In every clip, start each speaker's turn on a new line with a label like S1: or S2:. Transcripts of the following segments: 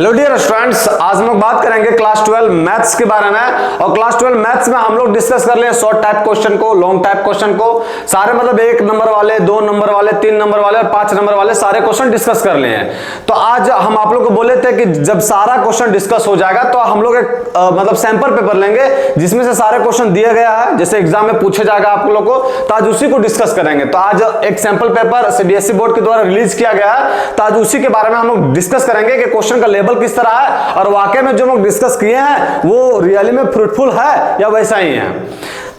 S1: Hello dear students, आज हम लोग बात करेंगे क्लास 12 मैथ्स के बारे में। और क्लास 12 मैथ्स में हम लोग डिस्कस कर लें शॉर्ट टाइप क्वेश्चन को, लॉन्ग टाइप क्वेश्चन को, सारे मतलब 1 नंबर वाले, 2 नंबर वाले, 3 नंबर वाले और 5 नंबर वाले सारे क्वेश्चन डिस्कस कर लिए हैं। तो आज हम आप लोग को बोले थे कि जब सारा क्वेश्चन डिस्कस हो जाएगा तो हम लोग एक मतलब सैंपल पेपर लेंगे जिसमें से सारे क्वेश्चन दिए गया है, जैसे एग्जाम में पूछे जाएगा आप लोग को, तो आज उसी को डिस्कस करेंगे। तो आज एक सैंपल पेपर सीबीएसई बोर्ड के द्वारा रिलीज किया गया है, तो आज उसी के बारे में हम लोग डिस्कस करेंगे कि क्वेश्चन का लेवल किस तरह है और वाकई में जो लोग डिस्कस किए हैं वो रियली में फ्रूटफुल है या वैसा ही है।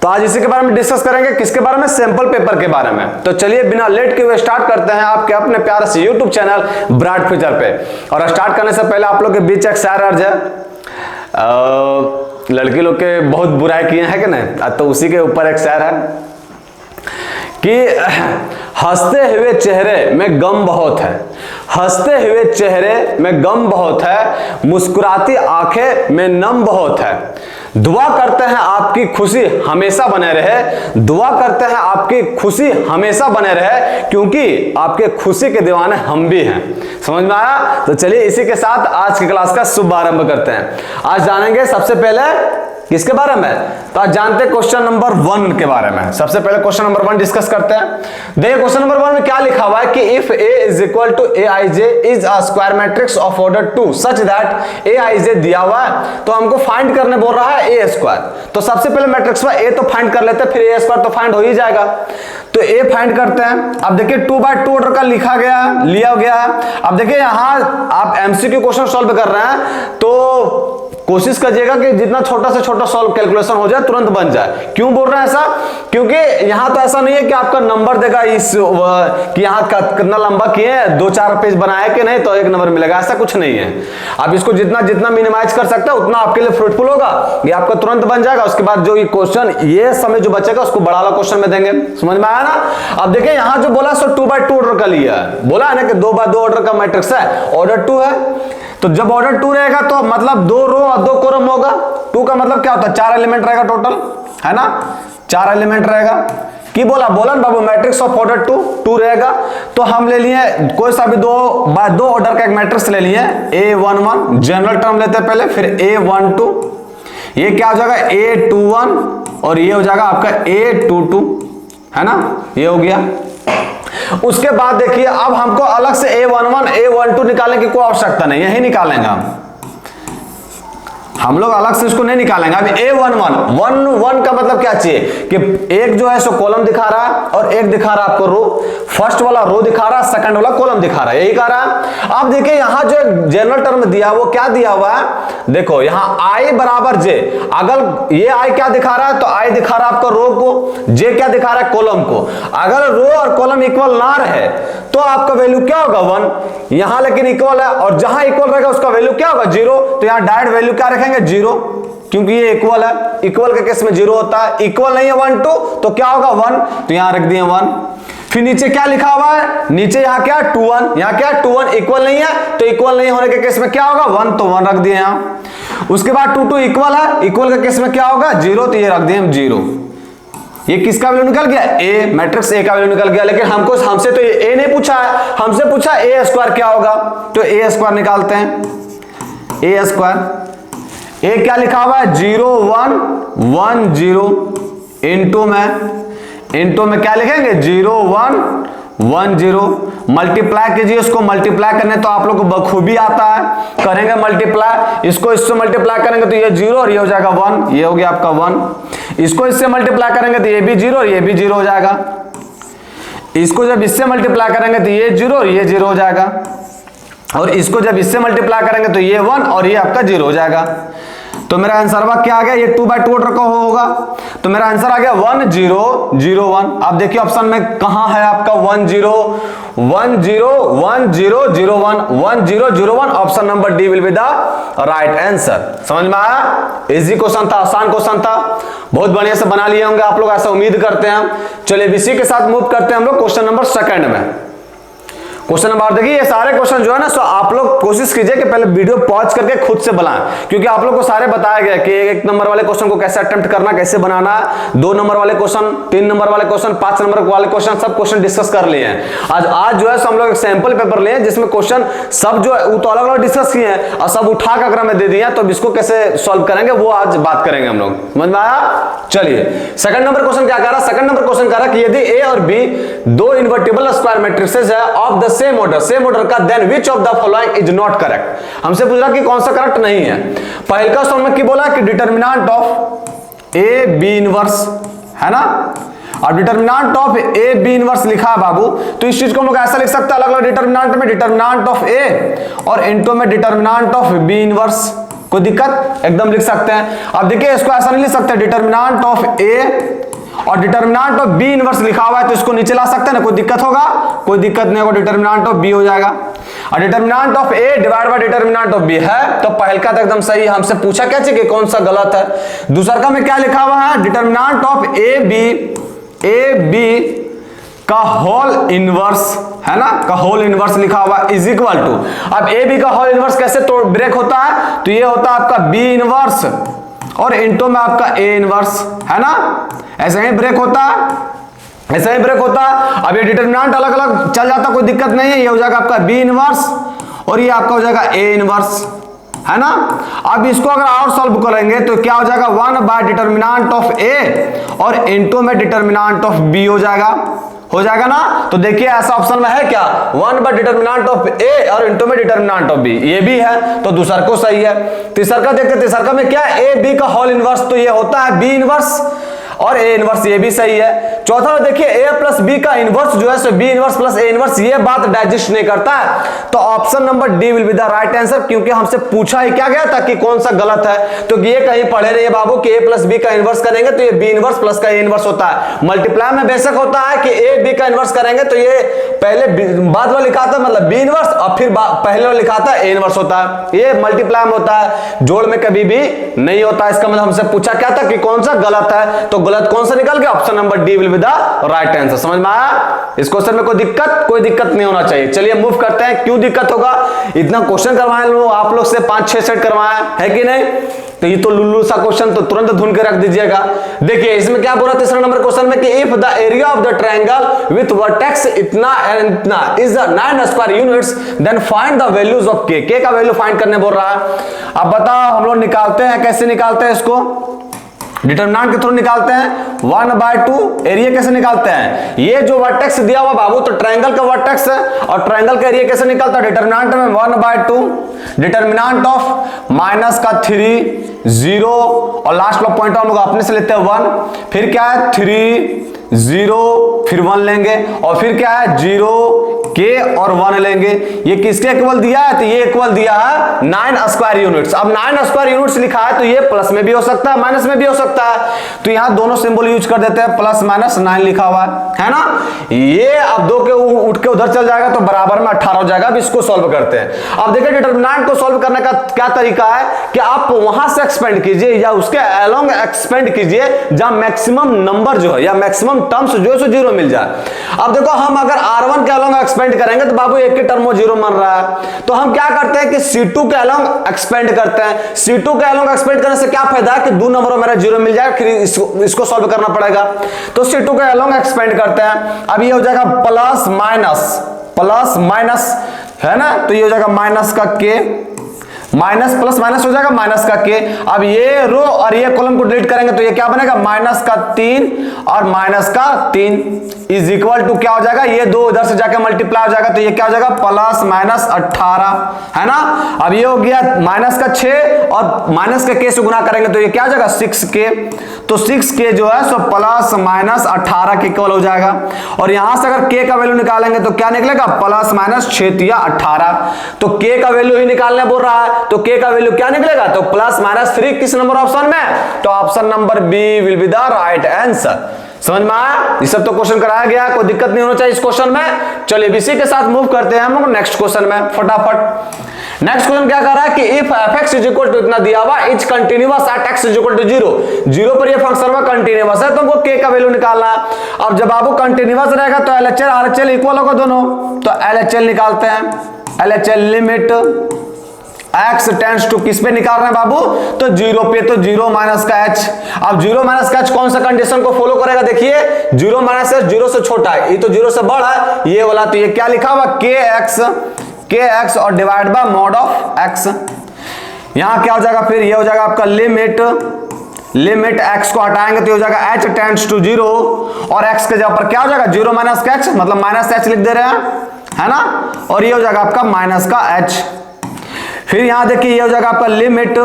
S1: तो आज इसी के बारे में डिस्कस करेंगे। किसके बारे में? सैंपल पेपर के बारे में। तो चलिए बिना लेट के हुए स्टार्ट करते हैं आपके अपने प्यारे से यूट्यूब चैनल ब्राइट फ्यूचर पे। और स्टार्ट करने से पहले आप लोग के बीच एक शेयर अर्ज है, लड़की लोग के बहुत बुराई किए हैं कि नहीं, तो उसी के ऊपर एक शेयर है कि हंसते हुए चेहरे में गम बहुत है, हंसते हुए चेहरे में गम बहुत है, मुस्कुराती आंखें में नम बहुत है। दुआ करते हैं आपकी खुशी हमेशा बने रहे, दुआ करते हैं आपकी खुशी हमेशा बने रहे, क्योंकि आपके खुशी के दीवाने हम भी हैं। समझ में आया? तो चलिए इसी के साथ आज की क्लास का शुभारंभ करते हैं। आज जानेंगे सबसे पहले किसके बारे में? तो आज जानते हैं क्वेश्चन नंबर 1 के बारे में। सबसे पहले क्वेश्चन नंबर 1 डिस्कस करते हैं। देखिए क्वेश्चन नंबर 1 में क्या लिखा हुआ है कि if A is equal to Aij is a square matrix of order 2 such that Aij दिया हुआ है, तो हमको फाइंड करने बोल रहा है A स्क्वायर। तो सबसे पहले मैट्रिक्स में A तो फाइंड कर लेते हैं, फिर A स्क्वायर तो फाइंड हो ही जाएगा। तो A फाइंड करते हैं। अब देखिए 2/2 ऑर्डर का लिखा गया, लिया गया है। अब देखिए यहां आप एमसीक्यू क्वेश्चन सॉल्व कर रहे हैं तो कोशिश करिएगा कि जितना छोटा से छोटा सॉल्व कैलकुलेशन हो जाए तुरंत बन जाए। क्यों बोल रहे हैं ऐसा? क्योंकि यहां तो ऐसा नहीं है कि आपका नंबर देगा इस कि यहां कितना लंबा किए, 2-4 पेज बनाए कि नहीं तो 1 नंबर मिलेगा, ऐसा कुछ नहीं है। आप इसको जितना मिनिमाइज कर सकते हैं उतना आपके लिए फ्रूटफुल होगा, ये आपका तुरंत बन जाएगा। उसके बाद जो ये क्वेश्चन ये समय जो बचेगा उसको बड़ा वाला क्वेश्चन में देंगे। समझ में आया ना? अब देखिए यहां जो बोला सो 2/2 ऑर्डर का लिया है, बोला है ना कि 2/2 ऑर्डर का मैट्रिक्स है, ऑर्डर 2 है। तो जब ऑर्डर 2 रहेगा तो मतलब 2 रो और 2 कॉलम होगा। 2 का मतलब क्या होता है? 4 एलिमेंट रहेगा टोटल, है ना? 4 एलिमेंट रहेगा। की बोला ना बाबू, मैट्रिक्स ऑफ ऑर्डर 2 रहेगा। तो हम ले लिए कोई सा भी 2/2 ऑर्डर का एक मैट्रिक्स ले लिए, A11 जनरल टर्म लेते हैं पहले, फिर A12, ये क्या हो जाएगा A21 और ये हो जाएगा आपका A22, है ना? ये हो गया। उसके बाद देखिए अब हमको अलग से A11 A12 निकालने की कोई आवश्यकता नहीं, यही निकालेंगे हम लोग अलग से इसको नहीं निकालेंगे। अब A11 का मतलब क्या चाहिए कि एक जो है सो कॉलम दिखा रहा है और एक दिखा रहा है आपको रो। फर्स्ट वाला रो दिखा रहा है, सेकंड वाला कॉलम दिखा रहा है, यही कह रहा है। अब देखिए यहां जो जनरल टर्म दिया है वो क्या दिया हुआ है? देखो यहां I बराबर J, अगर ये I क्या दिखा रहा है तो I दिखा रहा है आपका रो को, J क्या दिखा रहा है? कॉलम को। अगर रो और कॉलम इक्वल ना रहे तो आपका वैल्यू क्या होगा? 1। यहां लेकिन इक्वल है और जहां इक्वल रहेगा उसका वैल्यू क्या होगा? 0। तो यहां डायरेक्ट वैल्यू क्या रखेंगे? 0, क्योंकि ये इक्वल है। इक्वल के केस में 0 होता है, इक्वल नहीं है 1 2 तो क्या होगा? 1। तो यहां रख दिए 1। फिर नीचे क्या लिखा हुआ है? नीचे यहां क्या? 2 1, यहां क्या? 2 1 इक्वल नहीं है, तो इक्वल नहीं होने के केस में क्या होगा? 1, तो 1 रख दिए यहां। उसके बाद 2 2 इक्वल है, इक्वल के केस में क्या होगा? 0, तो ये रख दिए हम 0। ये किसका वैल्यू निकल गया? A, मैट्रिक्स A का वैल्यू निकल गया। लेकिन हमसे तो ये A नहीं पूछा है, हमसे पूछा A स्क्वायर क्या होगा, तो A स्क्वायर निकालते हैं। A स्क्वायर A क्या लिखा हुआ है? 0 1 1 0 इंटू में क्या लिखेंगे? 0 1 1 0। मल्टीप्लाई कीजिए, इसको मल्टीप्लाई करने तो आप लोग को बखूबी आता है, करेंगे मल्टीप्लाई। इसको इससे मल्टीप्लाई करेंगे तो ये 0 और ये हो जाएगा 1, ये हो गया आपका 1। इसको इससे मल्टीप्लाई करेंगे तो ये भी 0 और ये भी 0 हो जाएगा। इसको जब इससे मल्टीप्लाई करेंगे तो ये 0 और ये 0 हो जाएगा। और इसको जब इससे मल्टीप्लाई करेंगे तो ये 1 और ये आपका 0 हो जाएगा। तो मेरा आंसर क्या आ गया? ये 2/2 ऑर्डर का होगा, तो मेरा आंसर आ गया 1 0 0 1। अब देखिए ऑप्शन में कहां है आपका 1 0 1 0 1 0 0 1 1 0 0 1। Option number D will be the right answer. समझ में आया? इजी क्वेश्चन था, आसान क्वेश्चन था, बहुत बढ़िया से बना लिए होंगे आप लोग, ऐसा उम्मीद करते हैं। चलिए इसी के साथ मूव करते हैं हम लोग क्वेश्चन नंबर 2 में। क्वेश्चन नंबर देखिए, ये सारे क्वेश्चन जो है ना सो आप लोग कोशिश कीजिए कि पहले वीडियो पॉज करके खुद से बनाएं, क्योंकि आप लोग को सारे बताया गया कि 1 नंबर वाले क्वेश्चन को कैसे अटेम्प्ट करना, कैसे बनाना, 2 नंबर वाले क्वेश्चन, 3 नंबर वाले क्वेश्चन, 5 नंबर वाले क्वेश्चन, सब क्वेश्चन डिस्कस कर लिए हैं। आज जो है सो हम लोग एक सैंपल पेपर लिए जिसमें क्वेश्चन सब जो है तो अलग अलग डिस्कस किए हैं और सब उठा कर अगर मैं दे दिया, तो इसको कैसे सॉल्व करेंगे वो आज बात करेंगे हम लोग, समझ में आया? चलिए सेकंड नंबर क्वेश्चन क्या कह रहा है? सेकंड नंबर क्वेश्चन कह रहा है कि यदि ए और बी दो इन्वर्टिबल स्क्वायर मैट्रिसेस है ऑफ द सेम ऑर्डर का, then which of the following is not correct. हमसे पूछ रहा कि कौन सा करेक्ट नहीं है। पहले का सवाल में क्या बोला कि determinant of A B inverse है ना, और determinant of A B inverse लिखा है बाबू, तो इस चीज को हम लोग ऐसा लिख सकते हैं अलग अलग डिटरमिनेंट में, डिटरमिनेंट ऑफ ए और इनटू में डिटरमिनेंट ऑफ बी इनवर्स। कोई दिक्कत? एकदम लिख सकते हैं। अब देखिए इसको ऐसा नहीं लिख सकते डिटरमिनेंट ऑफ ए और डिटरमिनेंट ऑफ बी इनवर्स लिखा हुआ है तो इसको नीचे ला सकते हैं ना, कोई दिक्कत होगा? कोई दिक्कत नहीं होगा, डिटरमिनेंट ऑफ बी हो जाएगा। और determinant of A divide by determinant of B है, तो पहल का तो एकदम सही है। हमसे पूछा क्या चाहिए कौन सा गलत है। दूसरा का में क्या लिखा हुआ है? डिटरमिनेंट ऑफ ए बी का होल इनवर्स है ना, का होल इनवर्स लिखा हुआ इज इक्वल टू, अब ए बी का होल इनवर्स कैसे तो ब्रेक होता है, तो ये होता है आपका बी इनवर्स और इनटू में आपका ए इनवर्स है ना, ऐसे ही ब्रेक होता है, ऐसे ही ब्रेक होता है। अब ये डिटरमिनेंट अलग अलग चल जाता, कोई दिक्कत नहीं है। ये हो जाएगा आपका बी इनवर्स और ये आपका हो जाएगा ए इनवर्स है ना। अब इसको अगर और सॉल्व करेंगे तो क्या हो जाएगा? 1 बाय डिटरमिनेंट ऑफ ए और इनटू में डिटरमिनेंट ऑफ बी हो जाएगा ना। तो देखिए ऐसा ऑप्शन में है क्या? 1 बाय डिटरमिनेंट ऑफ ए और इनटू में डिटरमिनेंट ऑफ बी, ये भी है तो दूसरा को सही है। तीसरा का देखते, तीसरा में क्या है? ए बी का होल इनवर्स, तो ये होता है बी इनवर्स और ए इनवर्स, ये भी सही है। चौथा देखिए ए प्लस बी का इनवर्स जो है सो B inverse plus A inverse, ये बात डाइजेस्ट नहीं करता है, तो option number D will be the right answer, क्योंकि हमसे पूछा ही क्या गया था कि कौन सा गलत है। तो ये कहीं पढ़े नहीं है बाबू कि ए प्लस बी का इनवर्स करेंगे तो ये बी इनवर्स प्लस का ए इनवर्स होता है। मल्टीप्लाई में बेशक होता है कि ए बी का इनवर्स करेंगे तो ये पहले बाद वाला लिखा था मतलब बी इनवर्स और फिर पहले वाला लिखा था ए इनवर्स होता है, ये मल्टीप्लाई में होता है, जोड़ में कभी भी नहीं होता। इसका मतलब हमसे पूछा क्या था कि कौन सा गलत है, तो गलत कौन सा निकल गया? Option number D will be the right answer. समझ में आया? इस क्वेश्चन में कोई दिक्कत नहीं होना चाहिए। चलिए मूव करते हैं। क्यों दिक्कत होगा? इतना क्वेश्चन करवाए लो आप लोग से 5-6 सेट करवाया है कि नहीं, तो ये तो लुल्लू सा क्वेश्चन तो तुरंत ढूंढ के रख दीजिएगा। देखिए इसमें क्या बोला तीसरा नंबर क्वेश्चन में कि if the area of the triangle with vertex इतना एंड इतना is 9 square units then find the values of k का वैल्यू फाइंड करने बोल रहा है। अब बताओ हम लोग निकालते हैं, कैसे निकालते हैं इसको? डिटरमिनेंट के थ्रू निकालते हैं 1/2। एरिया कैसे निकालते हैं? ये जो वर्टेक्स दिया हुआ बाबू तो ट्रायंगल का वर्टेक्स है और ट्रायंगल का एरिया कैसे निकालता है? डिटरमिनेंट में 1/2 डिटरमिनेंट ऑफ माइनस का 3 0 और लास्ट वाला पॉइंट हम लोग अपने से लेते हैं 1, फिर क्या है 3 0 फिर 1 लेंगे और फिर क्या है 0 के और 1 लेंगे। ये किसके इक्वल दिया है? तो ये इक्वल दिया है 9 स्क्वायर यूनिट्स। अब 9 स्क्वायर यूनिट्स लिखा है तो ये प्लस में भी हो सकता है माइनस में भी हो सकता है, तो यहां दोनों सिंबल यूज कर देते हैं, प्लस माइनस 9 लिखा हुआ है ना। ये अब 2 के उठ के उधर चल जाएगा तो बराबर में 18 हो जाएगा। अब इसको सॉल्व करते हैं। अब देखिए डिटरमिनेंट को सॉल्व करने का क्या तरीका है कि आप वहां से एक्सपेंड कीजिए या उसके अलोंग एक्सपेंड कीजिए जहां मैक्सिमम नंबर जो है या मैक्सिमम टर्म्स जो है सो 0 मिल जाए। अब देखो हम अगर R1 के अलोंग एक्सपेंड करेंगे तो बाबू एक के टर्म में 0 बन रहा है, तो हम क्या करते हैं कि C2 के अलोंग एक्सपेंड करते हैं। C2 के अलोंग एक्सपेंड करने से क्या फायदा है कि 2 नंबरों में मेरा 0 मिल जाएगा, फिर इसको सॉल्व करना पड़ेगा। तो C2 के अलोंग एक्सपेंड करते हैं। अब ये हो जाएगा प्लस माइनस है ना, तो ये हो जाएगा माइनस का के, माइनस प्लस माइनस हो जाएगा माइनस का के। अब ये रो और ये कॉलम को डिलीट करेंगे तो ये क्या बनेगा? माइनस का 3 और माइनस का 3 इज इक्वल टू क्या हो जाएगा? ये 2 इधर से जाके मल्टीप्लाई हो जाएगा तो ये क्या हो जाएगा? प्लस माइनस 18 है ना। अब ये हो गया माइनस का 6 और माइनस के से गुना करेंगे तो ये क्या हो जाएगा? 6k, तो 6k जो है सो प्लस माइनस 18 के इक्वल हो जाएगा। और यहां से अगर k का वैल्यू निकालेंगे तो क्या निकलेगा? प्लस माइनस 6 या 18, तो k का वैल्यू ही निकालने बोल रहा है तो k का वैल्यू क्या निकलेगा? तो प्लस माइनस 3 किस नंबर ऑप्शन में? तो option number B will be the right answer. समझ में आया? ये सब तो क्वेश्चन कराया गया, कोई दिक्कत नहीं होना चाहिए इस क्वेश्चन में। चलिए इसी के साथ मूव करते हैं हम लोग नेक्स्ट क्वेश्चन में फटाफट। नेक्स्ट क्वेश्चन क्या कर रहा है कि if fx is equal to इतना दिया हुआ is continuous at x is equal to 0, 0 पर ये फंक्शन में कंटिन्यूअस है तो हमको k का वैल्यू निकालना है। अब जब आपको कंटिन्यूअस रहेगा तो LHL RHL इक्वल होगा दोनों, तो LHL निकालते हैं। LHL limit x tends to किस पे निकाल रहे हैं बाबू, तो 0 पे, तो 0 माइनस का h। अब 0 माइनस का h कौन सा कंडीशन को फॉलो करेगा, देखिए 0 माइनस h 0 से छोटा है, ये तो 0 से बड़ा है ये वाला, तो ये क्या लिखा हुआ kx और divide bye mod of x। यहां क्या हो जाएगा, फिर ये हो जाएगा आपका लिमिट x को हटाएंगे तो हो जाएगा h टेंड्स टू 0 और x के जगह पर क्या हो जाएगा 0 माइनस का h, मतलब माइनस h लिख दे रहे हैं, है ना, और ये हो जाएगा आपका माइनस का h। फिर यहां देखिए ये हो जाएगा आपका लिमिट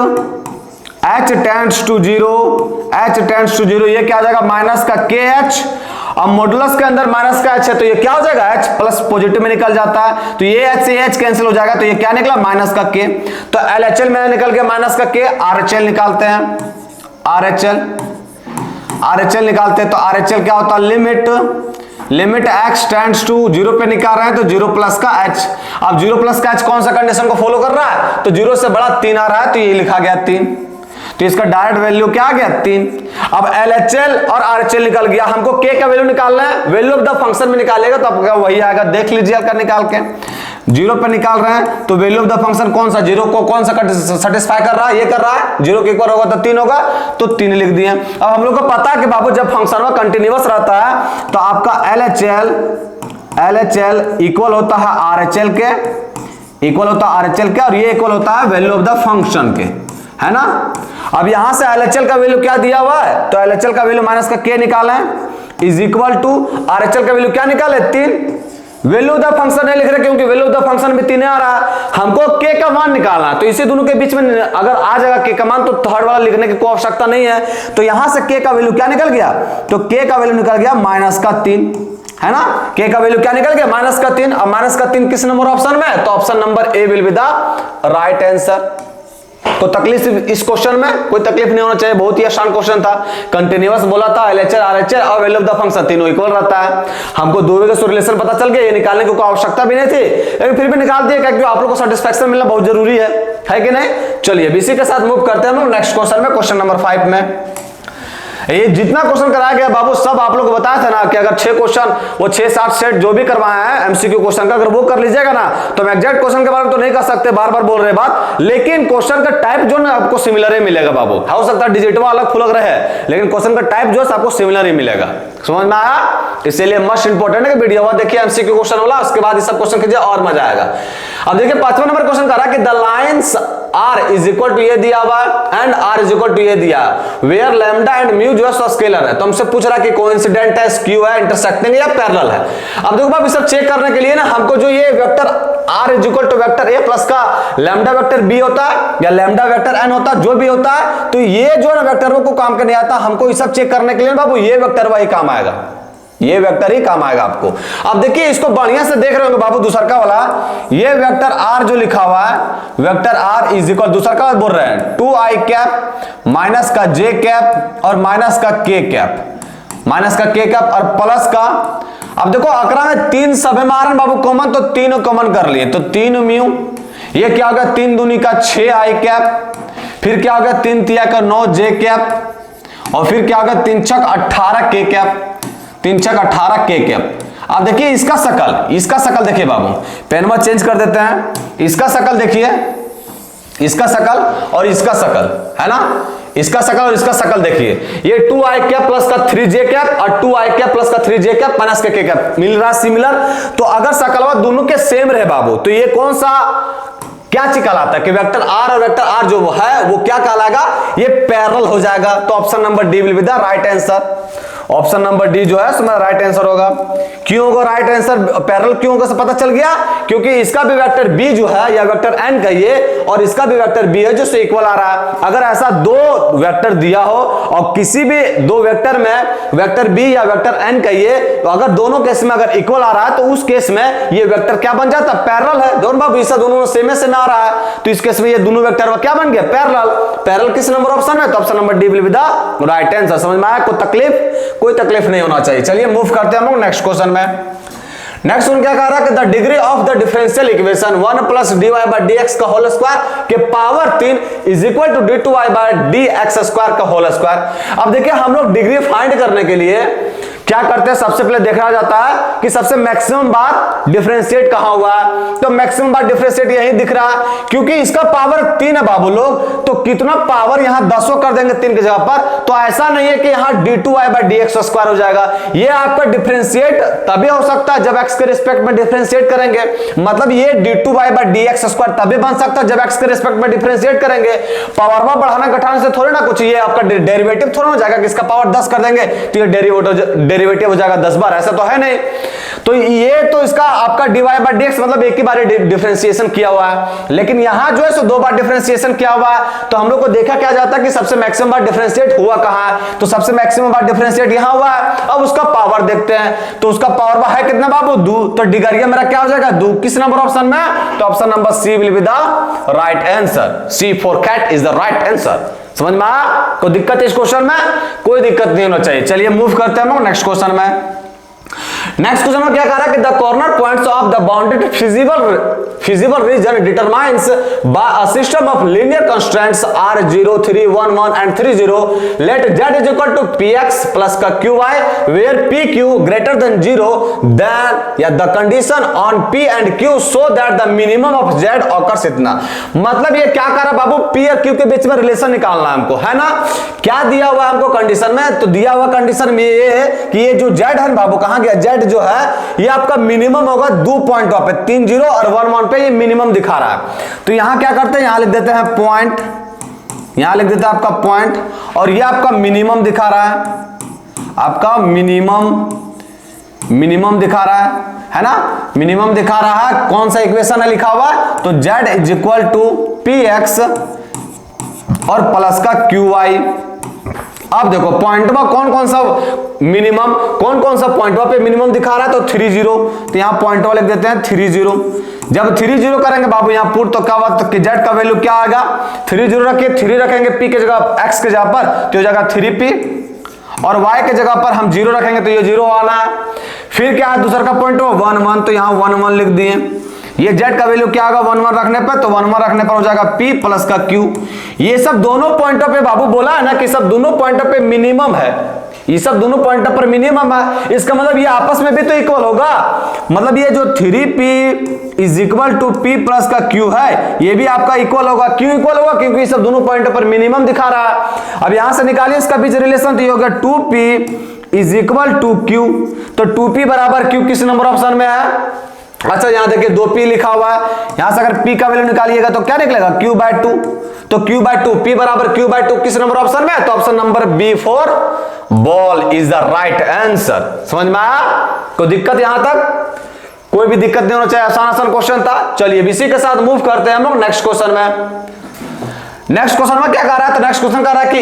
S1: h टेंड्स टू 0, ये क्या हो जाएगा माइनस का kh। अब मॉडुलस के अंदर माइनस का h है तो ये क्या हो जाएगा h प्लस पॉजिटिव में निकल जाता है, तो ये h से h कैंसिल हो जाएगा, तो ये क्या निकला माइनस का k। तो LHL में निकल गया माइनस का k। RHL निकालते हैं, RHL निकालते हैं, तो RHL क्या होता है लिमिट x टेंड्स टू 0 पे निकाल रहे हैं तो 0 प्लस का h। अब 0 प्लस का h कौन सा कंडीशन को फॉलो कर रहा है, तो 0 से बड़ा 3 आ रहा है तो ये लिखा गया 3, तो इसका डायरेक्ट वैल्यू क्या आ गया 3। अब LHL और RHL निकल गया, हमको k का वैल्यू निकालना है, वैल्यू ऑफ द फंक्शन में निकालेगा तो आपका वही आएगा, देख लीजिए हल्का निकाल के 0 पे निकाल रहे हैं तो वैल्यू ऑफ द फंक्शन कौन सा 0 को कौन सा सेटिस्फाई कर रहा है, ये कर रहा है 0 के इक्वल होगा तो 3 होगा, तो 3 लिख दिए। अब हम लोग को पता है कि बाबू जब फंक्शन में कंटिन्यूअस रहता है तो आपका LHL इक्वल होता है RHL के, और ये इक्वल होता है वैल्यू ऑफ द फंक्शन के, है ना। अब यहां से LHL का वैल्यू क्या दिया हुआ है, तो LHL का वैल्यू माइनस का k निकाले इज इक्वल टू RHL का वैल्यू क्या निकाले 3। वैल्यू ऑफ द फंक्शन नहीं लिख रहे क्योंकि वैल्यू ऑफ द फंक्शन में 3 आ रहा है, हमको k का मान निकालना है, तो इसी दोनों के बीच में अगर आ जाएगा k का मान तो थर्ड वाला लिखने की कोई आवश्यकता नहीं है। तो यहां से k का वैल्यू क्या निकल गया, तो k का वैल्यू निकल गया माइनस का 3, है ना, k का वैल्यू क्या निकल गया माइनस का 3। अब माइनस का 3 किस नंबर ऑप्शन में, तो option number A will be the right answer. तो तकलीफ इस क्वेश्चन में कोई तकलीफ नहीं होना चाहिए, बहुत ही आसान क्वेश्चन था, कंटिन्यूअस बोला था, LHL RHL और वैल्यू ऑफ द फंक्शन तीनों इक्वल रहता है, हमको दो वे का रिलेशन पता चल गया, ये निकालने की कोई आवश्यकता भी नहीं थी, लेकिन फिर भी निकाल दिया क्योंकि आप लोग को सेटिस्फैक्शन मिलना बहुत जरूरी है कि नहीं। चलिए इसी के साथ मूव करते हैं हम नेक्स्ट क्वेश्चन में, क्वेश्चन नंबर 5 में। ये जितना क्वेश्चन कराया गया बाबू सब आप लोग को बताया था ना कि अगर 6 क्वेश्चन वो 6-7 सेट जो भी करवाए हैं MCQ क्वेश्चन का, अगर वो कर लीजिएगा ना तो हम एग्जैक्ट क्वेश्चन के बारे में तो नहीं कर सकते, बार बार बोल रहे बात, लेकिन क्वेश्चन का टाइप जो ना आपको सिमिलर ही मिलेगा बाबू, हो सकता है डिजिटवा अलग फुलग रहे लेकिन क्वेश्चन का टाइप जो है आपको सिमिलर ही मिलेगा, समझ में आया। इसीलिए मस्ट इंपोर्टेंट है कि वीडियो देखिए MCQ क्वेश्चन वाला, उसके बाद ये सब क्वेश्चन कीजिए और मजा आएगा। अब देखिए 5वां नंबर क्वेश्चन कर रहा है कि the lines r is equal to ये दिया हुआ and r is equal to ये दिया, वेयर लैम्डा एंड म्यू जो है स्केलर है, तो हमसे पूछ रहा है कि कोइंसिडेंट है, स्क्यू है, इंटरसेक्टिंग है या पैरेलल है। अब देखो बाप ये सब चेक करने के लिए ना हमको जो ये vector r is equal to vector a plus का लैम्डा वेक्टर b होता है या लैम्डा वेक्टर n होता है, जो भी होता है, तो ये जो ना वेक्टर को काम करने आता, हमको ये सब चेक करने के लिए बाबू ये वेक्टर वही काम आएगा, ये वेक्टर ही काम आएगा आपको। अब देखिए इसको बढ़िया से देख रहे होंगे बाबू, दूसरा का वाला ये वेक्टर r जो लिखा हुआ है, वेक्टर r इज इक्वल दूसरा का बोल रहे हैं 2i कैप माइनस का j कैप और माइनस का k कैप और प्लस का। अब देखो अकरा में 3 सब मारन बाबू कॉमन, तो तीनों कॉमन कर लिए, तो 3 म्यू, ये क्या हो गया 3 दूनी का 6i कैप, फिर क्या हो गया 3 तिया का 9j कैप, और फिर क्या हो गया 3 छक 18 k कैप, 3 छक 18 k कैप। अब देखिए इसका शकल देखिए बाबू, पेन में चेंज कर देते हैं, इसका शकल देखिए, इसका शकल और इसका शकल, है ना, इसका शकल और इसका शकल देखिए, ये 2i कैप प्लस का 3j कैप और 2i कैप प्लस का 3j कैप माइनस का k कैप मिल रहा है सिमिलर। तो अगर शकलवा दोनों के सेम रहे बाबू तो ये कौन सा क्या चीज कहलाता है कि वेक्टर r और वेक्टर r जो है वो क्या कहलाएगा, ये पैरेलल हो जाएगा। तो option number D will be the right answer, option number D जो है उसमें राइट आंसर होगा। क्यों होगा राइट आंसर, पैरेलल क्यों होगा पता चल गया, क्योंकि इसका भी वेक्टर b जो है या वेक्टर n का ये और इसका भी वेक्टर b है जो से इक्वल आ रहा है। अगर ऐसा दो वेक्टर दिया हो और किसी भी दो वेक्टर में वेक्टर b या वेक्टर n का ये, तो अगर दोनों केस में अगर इक्वल आ रहा है तो उस केस में ये वेक्टर क्या बन जाता है, पैरेलल है। दोनों बाबू इसका दोनों सेम से ना आ रहा है तो इस केस में ये दोनों वेक्टर क्या बन गया, पैरेलल किस नंबर ऑप्शन में, तो option number D will be the right answer. समझ में आया, कोई तकलीफ नहीं होना चाहिए। चलिए मूव करते हैं हम लोग नेक्स्ट क्वेश्चन में। नेक्स्ट क्या कह रहा है कि the degree of the differential equation 1 plus dy by dx का होल स्क्वायर के power 3 is equal to d2y by dx square का होल स्क्वायर। अब देखिए हम लोग डिग्री फाइंड करने के लिए क्या करते हैं, सबसे पहले देखा जाता है कि सबसे मैक्सिमम बार डिफरेंशिएट कहां हुआ है, तो मैक्सिमम बार डिफरेंशिएट यही दिख रहा है क्योंकि इसका पावर 3 है बाबू लोग, तो कितना पावर यहां 10 कर देंगे 3 की जगह पर, तो ऐसा नहीं है कि यहां d2y बाई dx स्क्वायर हो जाएगा। ये आपका डिफरेंशिएट तभी हो सकता है जब x के रिस्पेक्ट में डिफरेंशिएट करेंगे, मतलब ये d2y बाई dx स्क्वायर तभी बन सकता है जब x के रिस्पेक्ट में डिफरेंशिएट करेंगे। पावर में बढ़ाना घटाने से थोड़ी ना कुछ, ये आपका डेरिवेटिव थोड़ा हो जाएगा कि इसका पावर 10 कर देंगे तो ये डेरिवेटिव हो जाएगा 10 बार, ऐसा तो है नहीं। तो ये तो इसका आपका dy बाई dx मतलब एक ही बार डिफरेंशिएशन किया हुआ है, लेकिन यहां जो है सो 2 बार डिफरेंशिएशन किया हुआ है। तो हम लोग को देखा क्या जाता है कि सबसे मैक्सिमम बार डिफरेंशिएट हुआ कहां है, तो सबसे मैक्सिमम बार डिफरेंशिएट यहां हुआ है। अब उसका पावर देखते हैं, तो उसका पावर है कितना बाबू 2, तो डिग्रिया मेरा क्या हो जाएगा 2, किस नंबर ऑप्शन में, तो option number C will be the right answer, C for cat is the right answer. समझ में आया? कोई दिक्कत है इस क्वेश्चन में? कोई दिक्कत नहीं होना चाहिए। चलिए मूव करते हैं हम नेक्स्ट क्वेश्चन में। नेक्स्ट क्वेश्चन में क्या कह रहा है कि the corner points of the bounded feasible region determines by a system of linear constraints are 0 3 1 1 and 3 0 let z is equal to px plus का qy where pq greater than 0 then या the condition on p and q so that the minimum of z occurs इतना। मतलब ये क्या कर रहा है बाबू, p और q के बीच में रिलेशन निकालना है हमको, है ना। क्या दिया हुआ है हमको कंडीशन में, तो दिया हुआ कंडीशन में ये है कि ये जो z है बाबू कहां गया, z जो है ये आपका मिनिमम होगा 2 पॉइंट पे, 3 0 और 1 1 पे ये मिनिमम दिखा रहा है। तो यहां क्या करते हैं, यहां लिख देते हैं पॉइंट, यहां लिख देते हैं आपका पॉइंट, और ये आपका मिनिमम दिखा रहा है, आपका मिनिमम दिखा रहा है ना, मिनिमम दिखा रहा है। कौन सा इक्वेशन है लिखा हुआ है, तो z is equal to px और प्लस का qy। अब देखो पॉइंट में कौन कौन सा मिनिमम, कौन कौन सा पॉइंट पे मिनिमम दिखा रहा है, तो 3 0, तो यहां पॉइंट लिख देते हैं 3 0। जब 3 0 करेंगे बाबू यहां पुट, तो क्या बात कि z का वैल्यू क्या आएगा, 3 0 रखिए, 3 रखेंगे p के जगह x के जगह पर तो हो जाएगा 3p, और y के जगह पर हम 0 रखेंगे तो ये 0 आना है। फिर क्या है दूसरा का पॉइंट 1 1, तो यहां 1 1 लिख दिए। ये z का वैल्यू क्या होगा 1 1 रखने पर, तो 1 1 रखने पर हो जाएगा p प्लस का q। ये सब दोनों पॉइंटों पे बाबू बोला है ना कि सब दोनों पॉइंटों पे मिनिमम है, ये सब दोनों पॉइंटों पर मिनिमम है, इसका मतलब ये आपस में भी तो इक्वल होगा। मतलब ये जो 3p is equal to p plus का q है ये भी आपका इक्वल होगा। क्यों इक्वल होगा, क्योंकि ये सब दोनों पॉइंटों पर मिनिमम दिखा रहा है। अब यहां से निकालिए इसका बीच रिलेशन, तो ये होगा 2p is equal to q, तो 2p बराबर q किस नंबर ऑप्शन में है, अच्छा यहां देखिए 2p लिखा हुआ है, यहां से अगर p का वैल्यू निकालिएगा तो क्या निकलेगा q/2, तो q/2 p बराबर q/2 किस नंबर ऑप्शन में है, तो option number B for ball is the right answer. समझ में आया? कोई दिक्कत यहां तक? कोई भी दिक्कत नहीं होना चाहिए, आसान क्वेश्चन था। चलिए इसी के साथ मूव करते हैं हम लोग नेक्स्ट क्वेश्चन में। नेक्स्ट क्वेश्चन में क्या कह रहा है, तो नेक्स्ट क्वेश्चन कह रहा है कि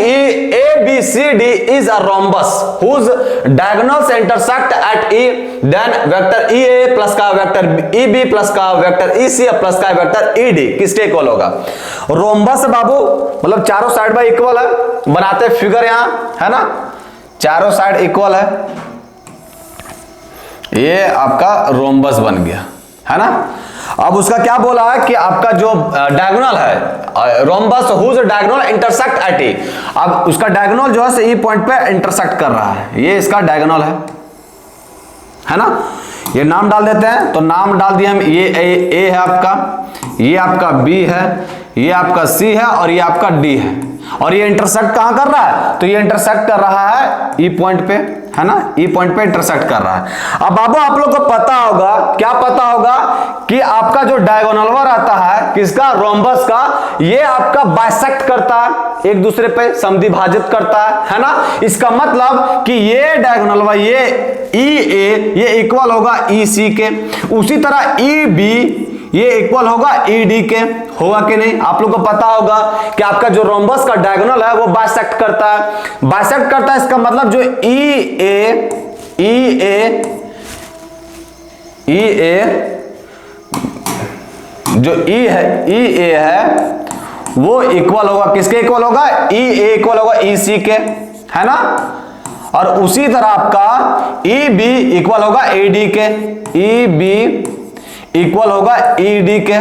S1: ABCD is a rhombus whose diagonals intersect at E, then vector EA plus का वेक्टर EB प्लस का वेक्टर EC प्लस का वेक्टर ED किसके इक्वल होगा। रोम्बस बाबू मतलब चारों साइड में इक्वल है, बनाते फिगर यहां है ना, चारों साइड इक्वल है, ये आपका रोम्बस बन गया है ना। अब उसका क्या बोला है कि आपका जो डायगोनल है rhombus whose diagonal intersect at E, अब उसका डायगोनल जो है E पॉइंट पे इंटरसेक्ट कर रहा है, ये इसका डायगोनल है ना। ये नाम डाल देते हैं, तो नाम डाल दिए हम, ये A है आपका, ये आपका B है, ये आपका C है और ये आपका D है, और ये इंटरसेक्ट कहां कर रहा है, तो ये इंटरसेक्ट कर रहा है E पॉइंट पे है ना, E पॉइंट पे इंटरसेक्ट कर रहा है। अब बाबू आप लोग को पता होगा, क्या पता होगा कि आपका जो डायगोनलवा रहता है किसका, रोम्बस का, ये आपका बाइसेक्ट करता है, एक दूसरे पे समद्विभाजित करता है ना। इसका मतलब कि ये डायगोनलवा ये EA ये इक्वल होगा EC के, उसी तरह EB ये इक्वल होगा ED के, होगा कि नहीं। आप लोग को पता होगा कि आपका जो रोम्बस का डायगोनल है वो बाइसेक्ट करता है, बाइसेक्ट करता है, इसका मतलब जो जो EA है वो इक्वल होगा किसके इक्वल होगा, EA इक्वल होगा EC के, है ना। और उसी तरह आपका EB इक्वल होगा AD के, ई बी इक्वल होगा ई डी के।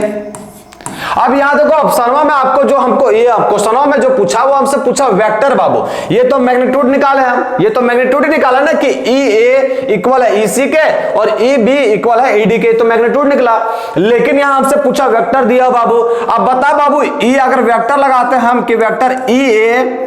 S1: अब यहां देखो ऑप्शन में आपको जो हमको ये क्वेश्चन में जो पूछा वो हमसे पूछा वेक्टर बाबू, ये तो मैग्नीट्यूड निकाले हम, ये तो मैग्नीट्यूड ही निकाला ना कि ई ए इक्वल है ई सी के और ई बी इक्वल है ई डी के, तो मैग्नीट्यूड निकला। लेकिन यहां हमसे पूछा वेक्टर दिया बाबू। अब बता बाबू ई अगर वेक्टर लगाते हैं हम कि वेक्टर ई ए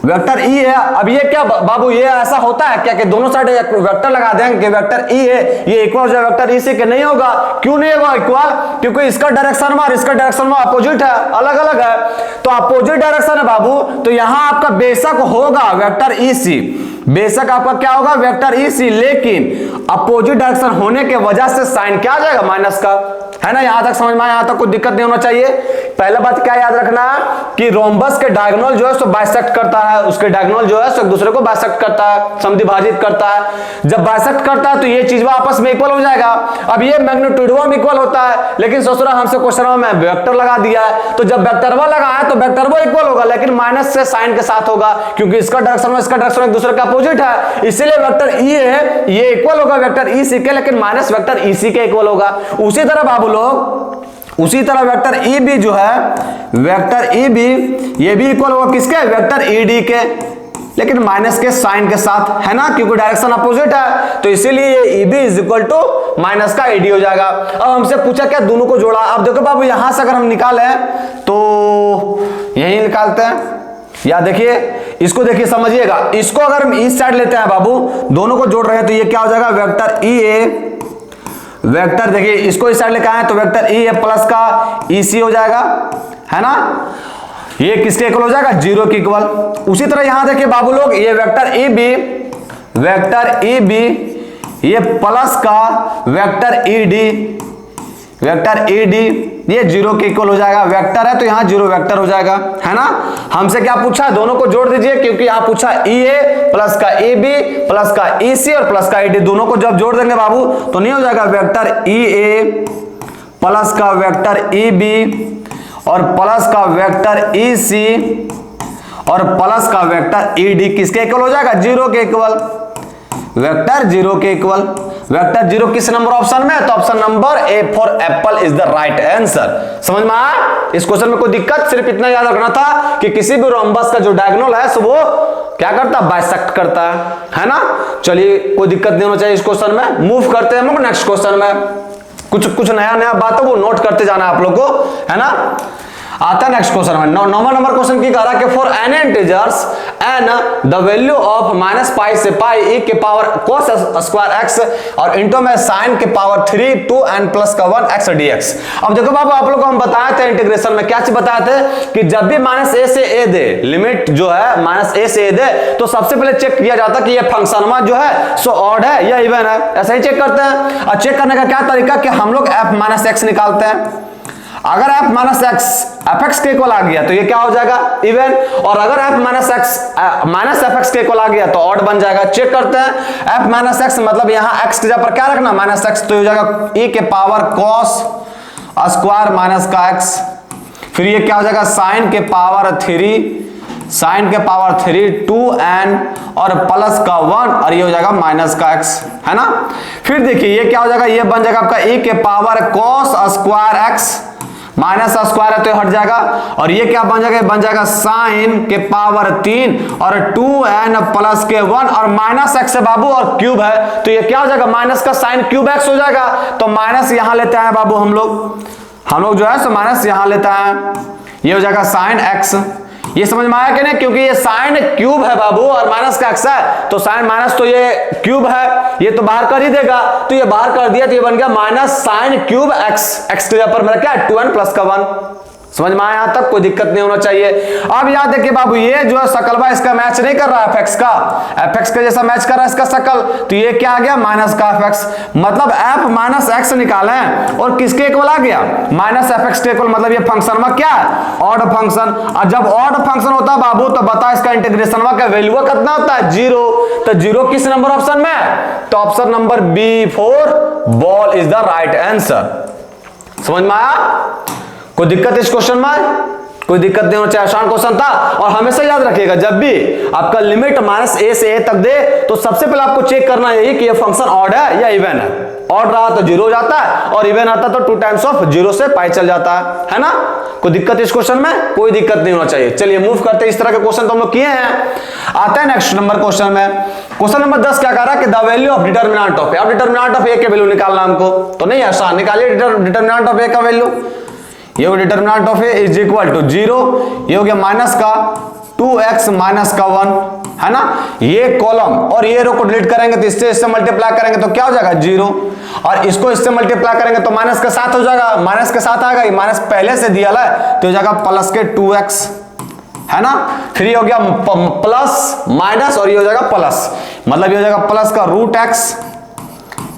S1: वेक्टर ई है, अब ये क्या बाबू ये ऐसा होता है क्या कि दोनों साइड वेक्टर लगा देंगे कि वेक्टर ई है ये इक्वल हो जाए वेक्टर ई सी के? नहीं होगा। क्यों नहीं होगा इक्वल? क्योंकि इसका डायरेक्शन में और इसका डायरेक्शन में अपोजिट है, अलग अलग है, तो अपोजिट डायरेक्शन है बाबू। तो यहां आपका बेशक होगा वेक्टर ई सी, बेशक आपका क्या होगा वेक्टर ई सी, लेकिन अपोजिट डायरेक्शन होने के वजह से साइन क्या आ जाएगा माइनस का, है ना। यहां तक समझ में आया? यहां तक कोई दिक्कत नहीं होना चाहिए। पहला बात क्या याद रखना कि रोम्बस के डायगोनल जो है सो बाइसेक्ट करता है, उसके डायगोनल जो है सो एक दूसरे को बाइसेक्ट करता है, समद्विभाजित करता है। जब बाइसेक्ट करता है तो ये चीज आपस में इक्वल हो जाएगा। अब ये मैग्नीट्यूड में इक्वल होता है, लेकिन सोच रहा हमसे क्वेश्चन में वेक्टर लगा दिया है, तो जब वेक्टरवा लगाया तो वेक्टरवा इक्वल होगा, लेकिन माइनस से साइन के साथ होगा, क्योंकि इसका डायरेक्शन में इसका डायरेक्शन एक दूसरे का अपोजिट है। इसलिए वेक्टर ई है ये इक्वल होगा वेक्टर ई सी के, लेकिन माइनस वेक्टर ई सी के इक्वल होगा। उसी तरह बाबू लोग उसी तरह वेक्टर ई बी जो है वेक्टर ई बी ये भी इक्वल होगा किसके? वेक्टर ई डी के, लेकिन माइनस के साइन के साथ, है ना, क्योंकि डायरेक्शन अपोजिट है। तो इसीलिए ये E B is equal to minus का ई डी हो जाएगा। अब हमसे पूछा क्या दोनों को जोड़ा। अब देखो बाबू यहां से अगर हम निकाले तो यही निकालते हैं, या देखिए इसको देखिए समझिएगा, इसको अगर हम इस साइड लेते हैं बाबू दोनों को जोड़ रहे हैं तो ये क्या हो जाएगा वेक्टर ई ए वेक्टर, देखिए इसको इस साइड लेकर आए तो वेक्टर ई ए प्लस का ई सी हो जाएगा, है ना। ये किसके इक्वल हो जाएगा? जीरो के इक्वल। उसी तरह यहां देखिए बाबू लोग ये वेक्टर ई बी ये प्लस का वेक्टर ई डी ये जीरो के इक्वल हो जाएगा। वेक्टर है तो यहां जीरो वेक्टर हो जाएगा, है ना। हमसे क्या पूछा? दोनों को जोड़ दीजिए, क्योंकि यहां पूछा ई ए प्लस का ई बी प्लस का ई सी और प्लस का ई डी, दोनों को जब जोड़ देंगे बाबू तो नहीं हो जाएगा वेक्टर ई ए प्लस का वेक्टर ई बी और प्लस का वेक्टर ई सी और प्लस का वेक्टर ई डी किसके इक्वल हो जाएगा? जीरो के इक्वल, वेक्टर जीरो के इक्वल। वेक्टर जीरो किस नंबर ऑप्शन में है? तो option number A for Apple is the right answer. समझ में आया? इस क्वेश्चन में कोई दिक्कत? सिर्फ इतना याद रखना था कि किसी भी रोम्बस का जो डायगोनल है सो वो क्या करता है? बाइसेक्ट करता है ना। चलिए कोई दिक्कत नहीं होना चाहिए इस क्वेश्चन में। मूव करते हैं हम लोग नेक्स्ट क्वेश्चन में। कुछ नया बात है वो नोट करते जाना आप लोग को, है ना। आता है नेक्स्ट क्वेश्चन में। नंबर क्वेश्चन की कह रहा है कि for n integers n the value of minus pi से पाई ई के पावर cos स्क्वायर एक्स और इंटू में साइन के पावर 3 2 एन प्लस का 1 एक्स डीएक्स। अब देखो बाबू आप लोग को हम बताए थे इंटीग्रेशन में क्या चीज बताए थे कि जब भी माइनस ए से ए दे, लिमिट जो है माइनस ए से ए दे, तो सबसे पहले चेक किया जाता कि ये फंक्शन में जो है सो ऑड है या इवन है, ऐसा ही चेक करते हैं। और चेक करने का क्या तरीका कि हम लोग एफ माइनस एक्स निकालते हैं। अगर F minus x F x के इक्वल आ गया तो ये क्या हो जाएगा? इवन। और अगर F minus x minus F x के इक्वल आ गया तो ऑड बन जाएगा। चेक करते हैं। एफ माइनस एक्स मतलब यहां एक्स की जगह पर क्या रखना? माइनस एक्स, तो हो जाएगा e के पावर cos स्क्वायर माइनस का एक्स, फिर ये क्या हो जाएगा? साइन के पावर 3 2n और प्लस का 1 और ये हो जाएगा माइनस का x, है ना। फिर देखिए ये क्या हो जाएगा? ये बन जाएगा आपका e के power cos square x minus square है तो हट जाएगा। और ये क्या बन जाएगा? बन जाएगा साइन के पावर 3 और 2n प्लस के 1 और माइनस एक्स है बाबू और क्यूब है तो ये क्या हो जाएगा? माइनस का साइन क्यूब एक्स हो जाएगा। तो माइनस यहां लेते हैं बाबू हम लोग जो है सो माइनस यहां लेता है, ये हो जाएगा साइन एक्स। ये समझ में आया कि नहीं? क्योंकि ये साइन क्यूब है बाबू और माइनस का एक्स है, तो साइन माइनस तो ये क्यूब है, ये तो बाहर कर ही देगा, तो ये बाहर कर दिया तो ये बन गया minus sine cube x. X के जगह पर मेरा क्या है? 2n प्लस का 1। समझ में आया? यहां तक कोई दिक्कत नहीं होना चाहिए। अब याद देखिए बाबू ये जो है शकल इसका मैच नहीं कर रहा है एफ एक्स के जैसा मैच कर रहा है इसका शकल, तो ये क्या आ गया? माइनस का एफ एक्स। मतलब एफ माइनस एक्स निकाले और किसके इक्वल आ गया? माइनस एफ एक्स के इक्वल। मतलब ये फंक्शन में क्या है? Odd function. और जब ऑड फंक्शन होता है बाबू तो बता इसका इंटीग्रेशन का वैल्यू कितना होता है? 0। तो 0 किस नंबर ऑप्शन में? तो option number B for ball is the right answer. समझ में आया? कोई दिक्कत इस क्वेश्चन में? कोई दिक्कत नहीं होना चाहिए, आसान क्वेश्चन था। और हमेशा याद रखिएगा जब भी आपका लिमिट माइनस ए से ए तक दे तो सबसे पहले आपको चेक करना यही कि ये फंक्शन ऑड है या इवन है। ऑड रहा तो 0 हो जाता है और इवन आता तो 2 टाइम्स ऑफ 0 से पाई चल जाता है ना। कोई दिक्कत इस क्वेश्चन में? कोई दिक्कत नहीं होना चाहिए। चलिए मूव करते हैं, इस तरह के क्वेश्चन तो हम लोग किए हैं। आते हैं नेक्स्ट नंबर क्वेश्चन में। क्वेश्चन नंबर 10 क्या कह रहा है कि the value of determinant of A. अब डिटरमिनेंट ऑफ ए के वैल्यू निकालना हमको, तो नहीं आसान, निकालिए डिटरमिनेंट ऑफ ए का वैल्यू। ये हो determinant of A is equal to 0, ये हो गया माइनस का 2x माइनस का 1, है ना। ये कॉलम और ये रो को डिलीट करेंगे तो इससे मल्टीप्लाई करेंगे तो क्या हो जाएगा 0, और इसको इससे मल्टीप्लाई करेंगे तो माइनस के साथ हो जाएगा, माइनस के साथ आएगा, ये माइनस पहले से दिया है तो हो जाएगा प्लस के 2x, है ना। फिर ये हो गया प्लस माइनस और ये हो जाएगा प्लस, मतलब ये हो जाएगा प्लस का रूट एक्स,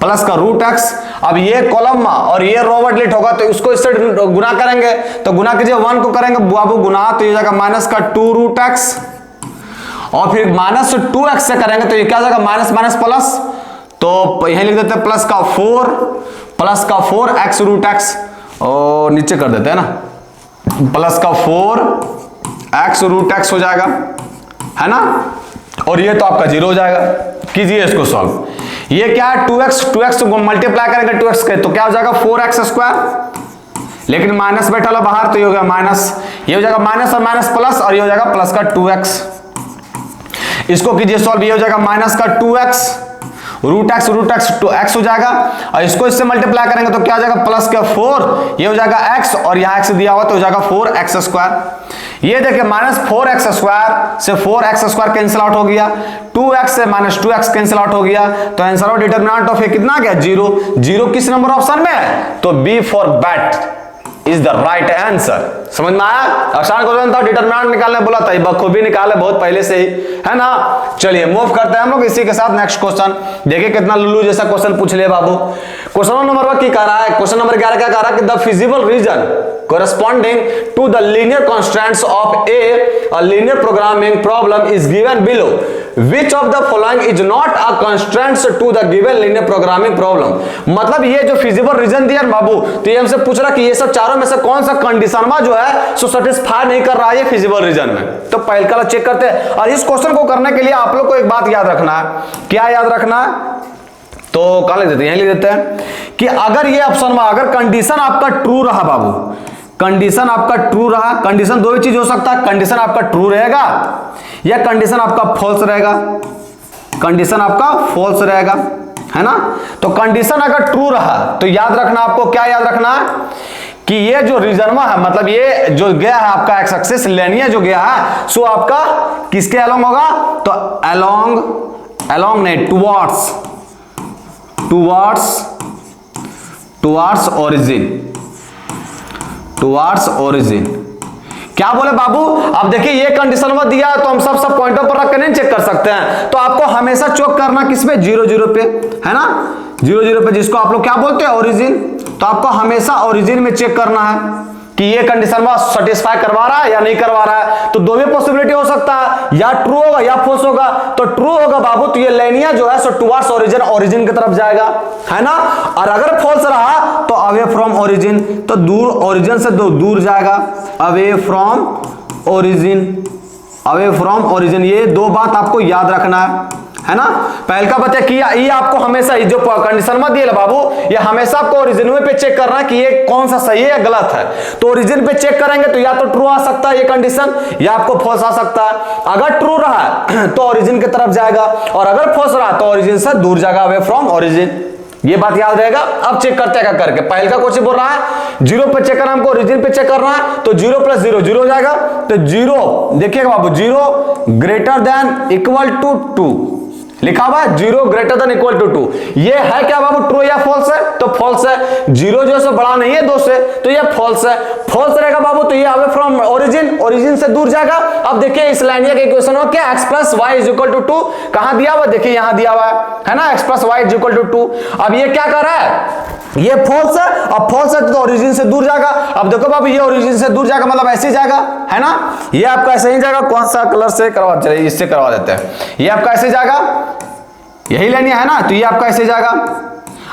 S1: प्लस का रूट एक्स। अब ये कॉलम और ये रो डिलीट होगा तो इसको इससे गुना करेंगे तो गुना कीजिए 1 को करेंगे बाबू गुना तो ये जाएगा माइनस का 2 रूट एक्स, और फिर माइनस 2x से करेंगे तो ये क्या जाएगा माइनस माइनस प्लस, तो यहीं लिख देते हैं प्लस का 4 x रूट एक्स, और नीचे कर देते हैं ना प्लस का 4 x रूट एक्स हो जाएगा, है ना। और ये तो आपका 0 हो जाएगा। कीजिए इसको सॉल्व। ये क्या है 2x को मल्टीप्लाई करेंगे 2x के तो क्या हो जाएगा 4x स्क्वायर, लेकिन माइनस बैठा लो बाहर तो ये हो गया माइनस, ये हो जाएगा माइनस और माइनस प्लस, और ये हो जाएगा प्लस का 2x। इसको कीजिए सॉल्व, ये हो जाएगा माइनस का 2x रूट एक्स 2x हो जाएगा, और इसको इससे मल्टीप्लाई करेंगे तो क्या हो जाएगा प्लस का 4, ये हो जाएगा x, और यहाँ x दिया हुआ तो हो जाएगा 4x स्क्वायर। ये देखिए माइनस 4x स्क्वायर से 4x स्क्वायर कैंसिल आउट हो गया, 2x से माइनस 2x कैंसिल आउट हो गया, तो आंसर ऑफ डिटरमिनेंट ऑफ ए कितना आ गया 0। 0 किस नंबर ऑप्शन में है? तो B for bat is the right answer. समझ में आया? आसान क्वेश्चन था, डिटरमिनेंट निकालने बोला था, बखूबी निकाले बहुत पहले से ही, है ना। चलिए मूव करते हैं हम लोग इसी के साथ नेक्स्ट क्वेश्चन। देखिए कितना लुल्लू जैसा क्वेश्चन पूछ लिया बाबू। क्वेश्चन नंबर 1 की कह रहा है, क्वेश्चन नंबर 11 क्या कह रहा है कि the feasible region corresponding to the linear constraints of a linear programming problem is given below. Which of the following is not a constraint to the given linear programming problem? मतलब ये जो feasible region दिया बाबू तो ये हमसे पूछ रहा कि ये सब चारों में से कौन सा कंडीशन जो है सो सेटिस्फाई नहीं कर रहा है ये फिजिबल रीजन में। तो पहले का चेक करते हैं, और इस क्वेश्चन को करने के लिए आप लोग को एक बात याद रखना है। क्या याद रखना है? तो कहां लिख देते हैं? यहीं लिख देते हैं कि अगर ये ऑप्शन में अगर कंडीशन आपका ट्रू रहा बाबू, कंडीशन आपका ट्रू रहा, कंडीशन दो ही चीज हो सकता है, कंडीशन आपका ट्रू रहेगा या कंडीशन आपका फॉल्स रहेगा, कंडीशन आपका फॉल्स रहेगा, है ना। तो कंडीशन अगर ट्रू रहा तो याद रखना, आपको क्या याद रखना है कि ये जो रीजन है मतलब ये जो गया है आपका एक्स एक्सिस लेनियर जो गया है सो आपका किसके अलोंग होगा? तो अलोंग नहीं टुवर्ड्स ओरिजिन। क्या बोले बाबू? अब देखिए ये कंडीशन में दिया तो हम सब पॉइंटों पर रख के नहीं चेक कर सकते हैं, तो आपको हमेशा चेक करना किस पे? 0 पे, है ना। 0 पे जिसको आप लोग क्या बोलते हैं? ओरिजिन। तो आपको हमेशा ओरिजिन में चेक करना है कि ये कंडीशन में सेटिस्फाई करवा रहा है या नहीं करवा रहा है। तो दो भी पॉसिबिलिटी हो सकता है, या ट्रू होगा या फॉल्स होगा। तो ट्रू होगा बाबू तो ये लेनिया जो है सो टुवर्ड्स ओरिजिन की तरफ जाएगा, है ना। और अगर फॉल्स रहा तो अवे फ्रॉम ओरिजिन, तो दूर ओरिजिन से दूर जाएगा, अवे फ्रॉम ओरिजिन। ये दो बात आपको याद रखना है ना। पहल का बता कि ये आपको हमेशा जो कंडीशन मत दिए बाबू ये हमेशा आपको ओरिजिन पे चेक करना है कि ये कौन सा सही है या गलत है। तो ओरिजिन पे चेक करेंगे तो या तो ट्रू आ सकता है ये कंडीशन या आपको फॉल्स आ सकता है। अगर ट्रू रहा तो ओरिजिन की तरफ जाएगा और अगर फॉल्स रहा तो ओरिजिन से दूर जाएगा, अवे फ्रॉम ओरिजिन। ये बात याद रहेगा। अब चेक करते हैं क्या करके। पहले का क्वेश्चन बोल रहा है 0 पे चेक करना, हमको ओरिजिन पे चेक करना है, तो 0 + 0 0 हो जाएगा। तो 0 देखिएगा बाबू 0 ग्रेटर देन इक्वल टू 2 लिखा हुआ है, 0 ग्रेटर देन इक्वल टू 2। ये है क्या बाबू ट्रू या फॉल्स है? तो फॉल्स है। 0 जो है बड़ा नहीं है 2 से, तो ये फॉल्स है। फॉल्स रहेगा बाबू तो ये अवे फ्रॉम ओरिजिन से दूर जाएगा। अब देखिए इस लाइन के इक्वेशन में क्या x + y = 2 कहां दिया हुआ? देखिए यहां दिया हुआ है ना, x + y = 2। अब ये क्या कर रहा है? ये फॉल्स है। अब फॉल्स है तो ओरिजिन से दूर जाएगा। अब देखो बाबू ये ओरिजिन से दूर जाएगा मतलब ऐसे ही जाएगा, है ना। ये आपका ऐसे ही जाएगा। कौन सा कलर से करवा, चलिए इससे करवा देते हैं। ये आपका ऐसे जाएगा, यही लेनी है ना, तो ये आपका ऐसे जाएगा।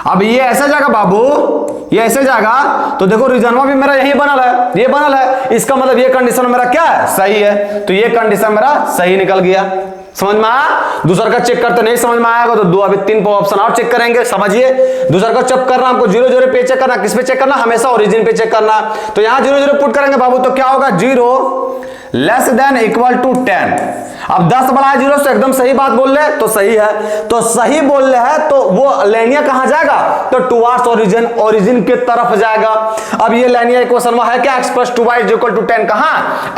S1: अब ये ऐसे जाएगा बाबू, ये ऐसे जाएगा तो देखो रीजनवा भी मेरा यही बनल है, ये बनल है, इसका मतलब ये कंडीशन मेरा क्या है, सही है। तो ये कंडीशन मेरा सही निकल गया। समझ में आया? दूसरा का चेक करते नहीं समझ में आएगा तो दो अभी 3 ऑप्शन और चेक करेंगे। समझिए, दूसरा का चेक करना हमको 0 0 पे चेक करना, किस पे चेक करना, हमेशा ओरिजिन पे चेक करना। तो यहां 0 0 पुट करेंगे बाबू तो क्या होगा, 0 लेस देन इक्वल टू 10। अब 10 बड़ा है 0 से, एकदम सही बात बोल रहे तो सही है, तो सही बोल रहे हैं तो वो लाइनिया कहां जाएगा, तो टुवार्ड्स ओरिजिन, ओरिजिन के तरफ जाएगा। अब ये लाइनिया इक्वेशन है क्या, x + 2y = 10, कहां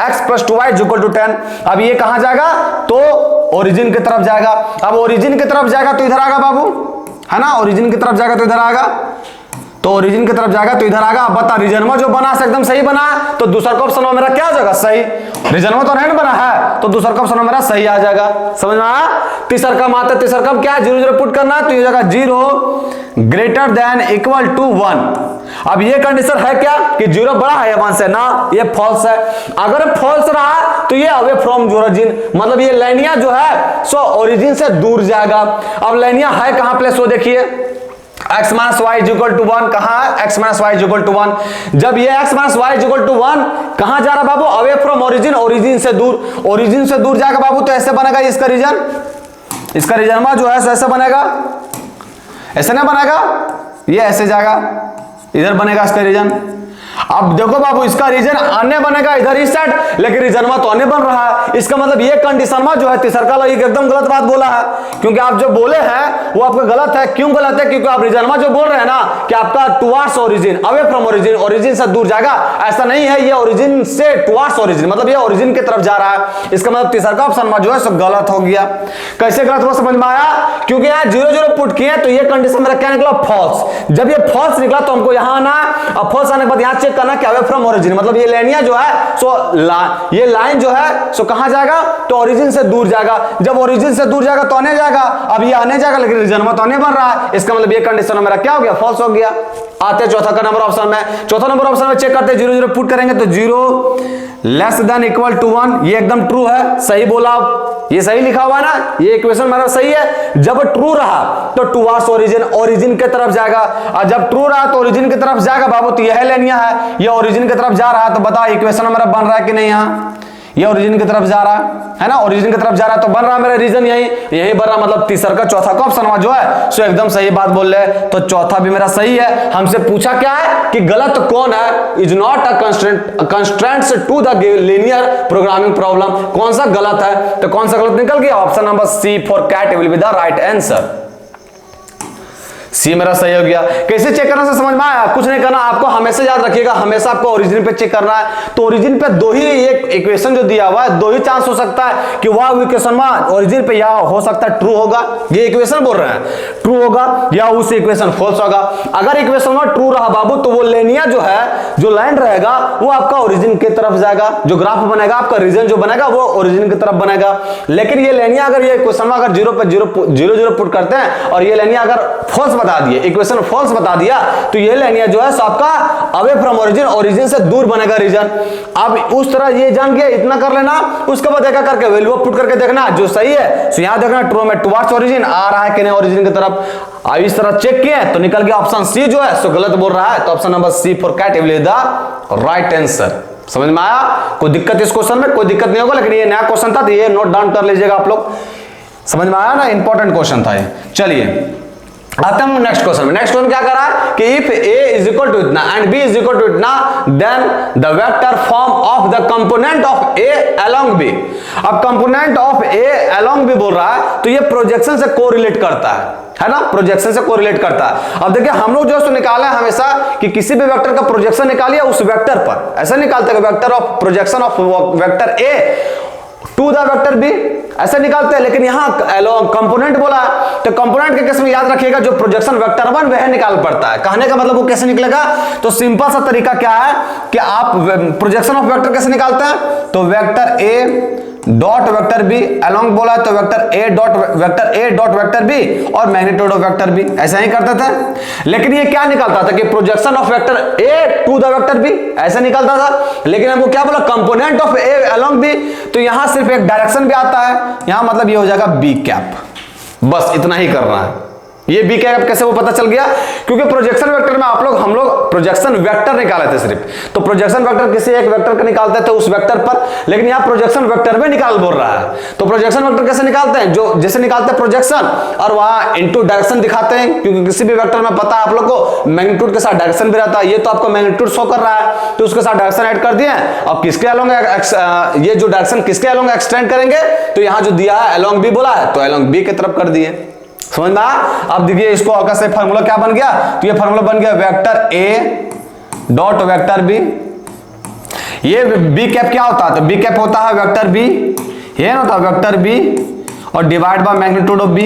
S1: x + 2y = 10। अब ये कहां जाएगा, तो ओरिजिन की तरफ जाएगा। अब ओरिजिन की तरफ जाएगा तो इधर आएगा बाबू, है ना, ओरिजिन की तरफ जाएगा तो इधर आएगा, तो ओरिजिन की तरफ जाएगा तो इधर आएगा। अब बता रीजनवा जो बना से एकदम सही बना है तो दूसरा का ऑप्शन मेरा क्या हो जाएगा, सही। रीजनवा तो नहीं बना है तो दूसरा का ऑप्शन मेरा सही आ जाएगा। समझ में आया? तीसरा का मात्र तीसरा का क्या है, 0 0 पुट करना है तो ये जाएगा 0 ग्रेटर देन इक्वल टू 1। अब ये कंडीशन है क्या कि 0 बड़ा है 1 से ना, ये फॉल्स है। अगर फॉल्स रहा तो ये अवे फ्रॉम ओरिजिन, मतलब ये लाइनिया जो है सो ओरिजिन से दूर जाएगा। अब लाइनिया है कहां प्लेस हो, देखिए x - y = 1, कहां है x - y = 1। जब ये x - y = 1 कहां जा रहा बाबू, अवे फ्रॉम ओरिजिन, ओरिजिन से दूर, ओरिजिन से दूर जाएगा बाबू तो ऐसे बनेगा इसका रीजन, इसका रीजन जो है ऐसे बनेगा, ऐसे ना बनेगा, ये ऐसे जाएगा, इधर बनेगा इसका रीजन। अब देखो बाबू इसका रीजन अन्य बनेगा इधर इस साइड, लेकिन रीजनवा तो अन्य बन रहा है। इसका मतलब ये कंडीशन में जो है तीसरा का एकदम गलत बात बोला है, क्योंकि आप जो बोले हैं वो आपका गलत है। क्यों गलत है, क्योंकि आप रीजनवा जो बोल रहे हैं ना कि आपका towards origin, away from origin, origin से दूर जाएगा, ऐसा नहीं है, ये ओरिजिन से टुवार्ड्स ओरिजिन, मतलब ये ओरिजिन की तरफ जा रहा है। इसका मतलब तीसरा का ऑप्शन जो है सब गलत हो गया। कैसे गलत हुआ समझ में आया, क्योंकि यहाँ 0 0 पुट किए तो ये कंडीशन मेरा क्या निकला, फॉल्स। जब ये फॉल्स निकला तो हमको यहाँ आना, अब फॉल्स आने के बाद यहाँ चेक करना कि अवे फ्रॉम ओरिजिन, मतलब ये लाइनिया जो है सो ये लाइन जो है सो कहां जाएगा, तो ओरिजिन से दूर जाएगा। जब ओरिजिन से दूर जाएगा तो आने जाएगा, अब ये आने जाएगा लेकिन रीजन में तो आने बन रहा है, इसका मतलब ये कंडीशन मेरा क्या हो गया, फॉल्स हो गया। आते चौथा का नंबर ऑप्शन में, चौथा नंबर ऑप्शन में चेक करते 0 0 पुट करेंगे तो 0 लेस देन इक्वल टू 1, ये एकदम ट्रू है, सही बोला, ये सही लिखा हुआ है ना, ये इक्वेशन मेरा सही है। जब ट्रू रहा तो टुवार्ड्स ओरिजिन, ओरिजिन की तरफ जाएगा, और जब ट्रू रहा तो ओरिजिन की तरफ जाएगा बाबू, तो यह लाइनिया है, ये ओरिजिन की तरफ जा रहा है, तो बता इक्वेशन मेरा बन रहा है कि नहीं, यहाँ ये ओरिजिन की तरफ जा रहा है ना, ओरिजिन की तरफ जा रहा है तो बन रहा है मेरा रीजन यही बन रहा, मतलब तीसरा का चौथा का ऑप्शन जो है सो एकदम सही बात बोल रहे हैं, तो चौथा भी मेरा सही है। हमसे पूछा क्या है कि गलत कौन है, is not a constraints to the linear programming problem, कौन सा गलत है, तो कौन सा गलत निकल गया, option number C for cat will be the right answer. C मेरा सही हो गया। कैसे चेक करना से समझ में आया, कुछ नहीं करना, आपको हमेशा याद रखिएगा, हमेशा आपको ओरिजिन पे चेक करना है। तो ओरिजिन पे दो ही एक इक्वेशन जो दिया हुआ है, दो ही चांस हो सकता है कि वह इक्वेशन में ओरिजिन पे या हो सकता है ट्रू होगा, ये इक्वेशन बोल रहे हैं ट्रू होगा, या उस इक्वेशन फॉल्स होगा। अगर इक्वेशन में ट्रू रहा बाबू तो वो लाइनिया जो है, जो लाइन रहेगा वो आपका ओरिजिन की तरफ जाएगा, जो ग्राफ बनेगा आपका रीजन जो बनेगा वो ओरिजिन की तरफ बनेगा। लेकिन ये लाइनिया अगर ये इक्वेशन में अगर 0 पे 0 0 पुट करते हैं और ये लाइनिया अगर फॉल्स बता दिए, इक्वेशन फॉल्स बता दिया, तो ये लाइनिया जो है सो आपका अवे फ्रॉम ओरिजिन, ओरिजिन से दूर बनेगा रीजन। अब उस तरह ये जान के इतना कर लेना, उसके बाद देखा करके वैल्यू पुट करके देखना जो सही है सो यहां देखना ट्रू में टुवार्ड्स ओरिजिन आ रहा है कि नहीं ओरिजिन की तरफ। अब इस तरह चेक किए तो निकल गया ऑप्शन सी जो है सो गलत बोल रहा है, तो option number C for cat will be the right answer. समझ में आया, कोई दिक्कत इस क्वेश्चन में, कोई दिक्कत नहीं होगा, लेकिन ये नया क्वेश्चन था तो ये नोट डाउन कर लीजिएगा आप लोग। समझ में आया ना, इंपॉर्टेंट क्वेश्चन था ये। चलिए आते हैं नेक्स्ट क्वेश्चन में। नेक्स्ट क्वेश्चन क्या कर रहा है कि if a is equal to इतना and b is equal to इतना then the vector form of the component of a along b। अब component of a along b बोल रहा है तो ये प्रोजेक्शन से कोरिलेट करता है ना, प्रोजेक्शन से कोरिलेट करता है। अब देखिए हम लोग जो है निकाला है हमेशा कि किसी भी वेक्टर का प्रोजेक्शन निकालिए उस वेक्टर पर, ऐसा निकालते हैं vector of projection of vector a to the vector B, ऐसे निकालते हैं। लेकिन यहां कंपोनेंट बोला तो कंपोनेंट के केस में याद रखिएगा जो प्रोजेक्शन वेक्टर वन वह निकाल पड़ता है। कहने का मतलब वो कैसे निकलेगा, तो सिंपल सा तरीका क्या है कि आप प्रोजेक्शन ऑफ वेक्टर कैसे निकालते हैं, तो vector A dot vector B along बोला है तो vector A dot vector B और मैग्नीट्यूड ऑफ वेक्टर बी, ऐसा ही करते थे। लेकिन ये क्या निकालता था कि projection of vector A to the vector B, ऐसा निकलता था। लेकिन हमको क्या बोला, component of A along B, तो यहां सिर्फ एक डायरेक्शन भी आता है, यहां मतलब ये हो जाएगा बी कैप, बस इतना ही करना है, ये बी कैप कैसे वो पता चल गया, क्योंकि प्रोजेक्शन वेक्टर में हम लोग प्रोजेक्शन वेक्टर निकाले थे सिर्फ, तो प्रोजेक्शन वेक्टर किसी एक वेक्टर का निकालते थे उस वेक्टर पर, लेकिन यहाँ प्रोजेक्शन वेक्टर में निकाल बोल रहा है। तो प्रोजेक्शन वेक्टर कैसे निकालते हैं, जो जैसे निकालते हैं प्रोजेक्शन और वहां इनटू डायरेक्शन दिखाते हैं, क्योंकि किसी भी वेक्टर में पता है आप लोग को मैग्नीट्यूड के साथ डायरेक्शन भी रहता है। ये तो आपको मैग्नीट्यूड शो कर रहा है तो उसके साथ डायरेक्शन ऐड कर दिए, और किसके अलोंग ये जो डायरेक्शन किसके अलोंग एक्सटेंड करेंगे, तो यहाँ जो दिया है अलोंग बी बोला है तो अलोंग बी की तरफ कर दिए। समझ में आया? अब देखिए इसको अगर से फार्मूला क्या बन गया, तो ये फार्मूला बन गया vector A dot vector B. ये बी कैप क्या होता है, तो बी कैप होता है वेक्टर बी, ये ना होता है वेक्टर बी और divide by magnitude of B,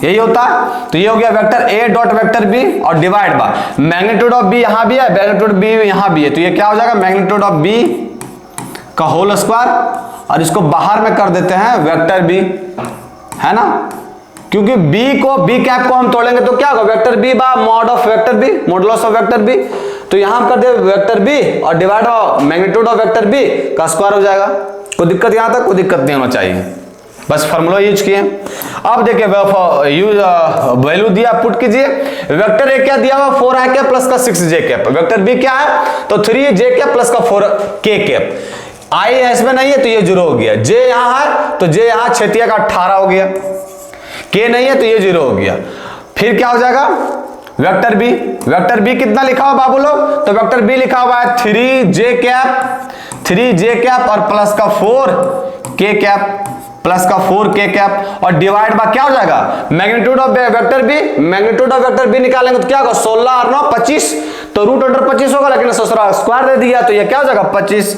S1: यही होता है। तो ये हो गया vector A dot vector B और divide by magnitude of B, यहां भी है मैग्नीट्यूड बी यहां भी है, तो ये क्या हो जाएगा मैग्नीट्यूड ऑफ बी का होल स्क्वायर, और इसको बाहर में कर देते हैं वेक्टर बी, है ना, क्योंकि बी कैप को हम तोड़ेंगे तो क्या होगा वेक्टर बी बा mod of vector B, modulus of vector B, तो यहां हम कर दे वेक्टर बी और divide of magnitude of vector B का स्क्वायर हो जाएगा। कोई दिक्कत यहां तक कोई दिक्कत नहीं होना चाहिए, बस फार्मूला यूज किए। अब देखिए वैल्यू दिया पुट कीजिए, वेक्टर ए क्या दिया हुआ 4 i कैप प्लस का 6 j कैप, वेक्टर बी क्या है तो 3 j कैप प्लस का 4 k कैप, आई इसमें नहीं है तो ये 0 हो गया, j यहां है तो j यहां 6 का 18 हो गया, k नहीं है तो ये 0 हो गया। फिर क्या हो जाएगा वेक्टर बी कितना लिखा हुआ बाबू लोग, तो वेक्टर बी लिखा हुआ है 3 j कैप और प्लस का 4 k कैप प्लस का 4 k कैप और डिवाइड बाय क्या हो जाएगा magnitude of vector B, magnitude of vector B निकालेंगे तो क्या होगा 16 और 9 25, तो रूट अंडर 25 होगा, लेकिन ससुरा स्क्वायर दे दिया तो ये क्या हो जाएगा 25,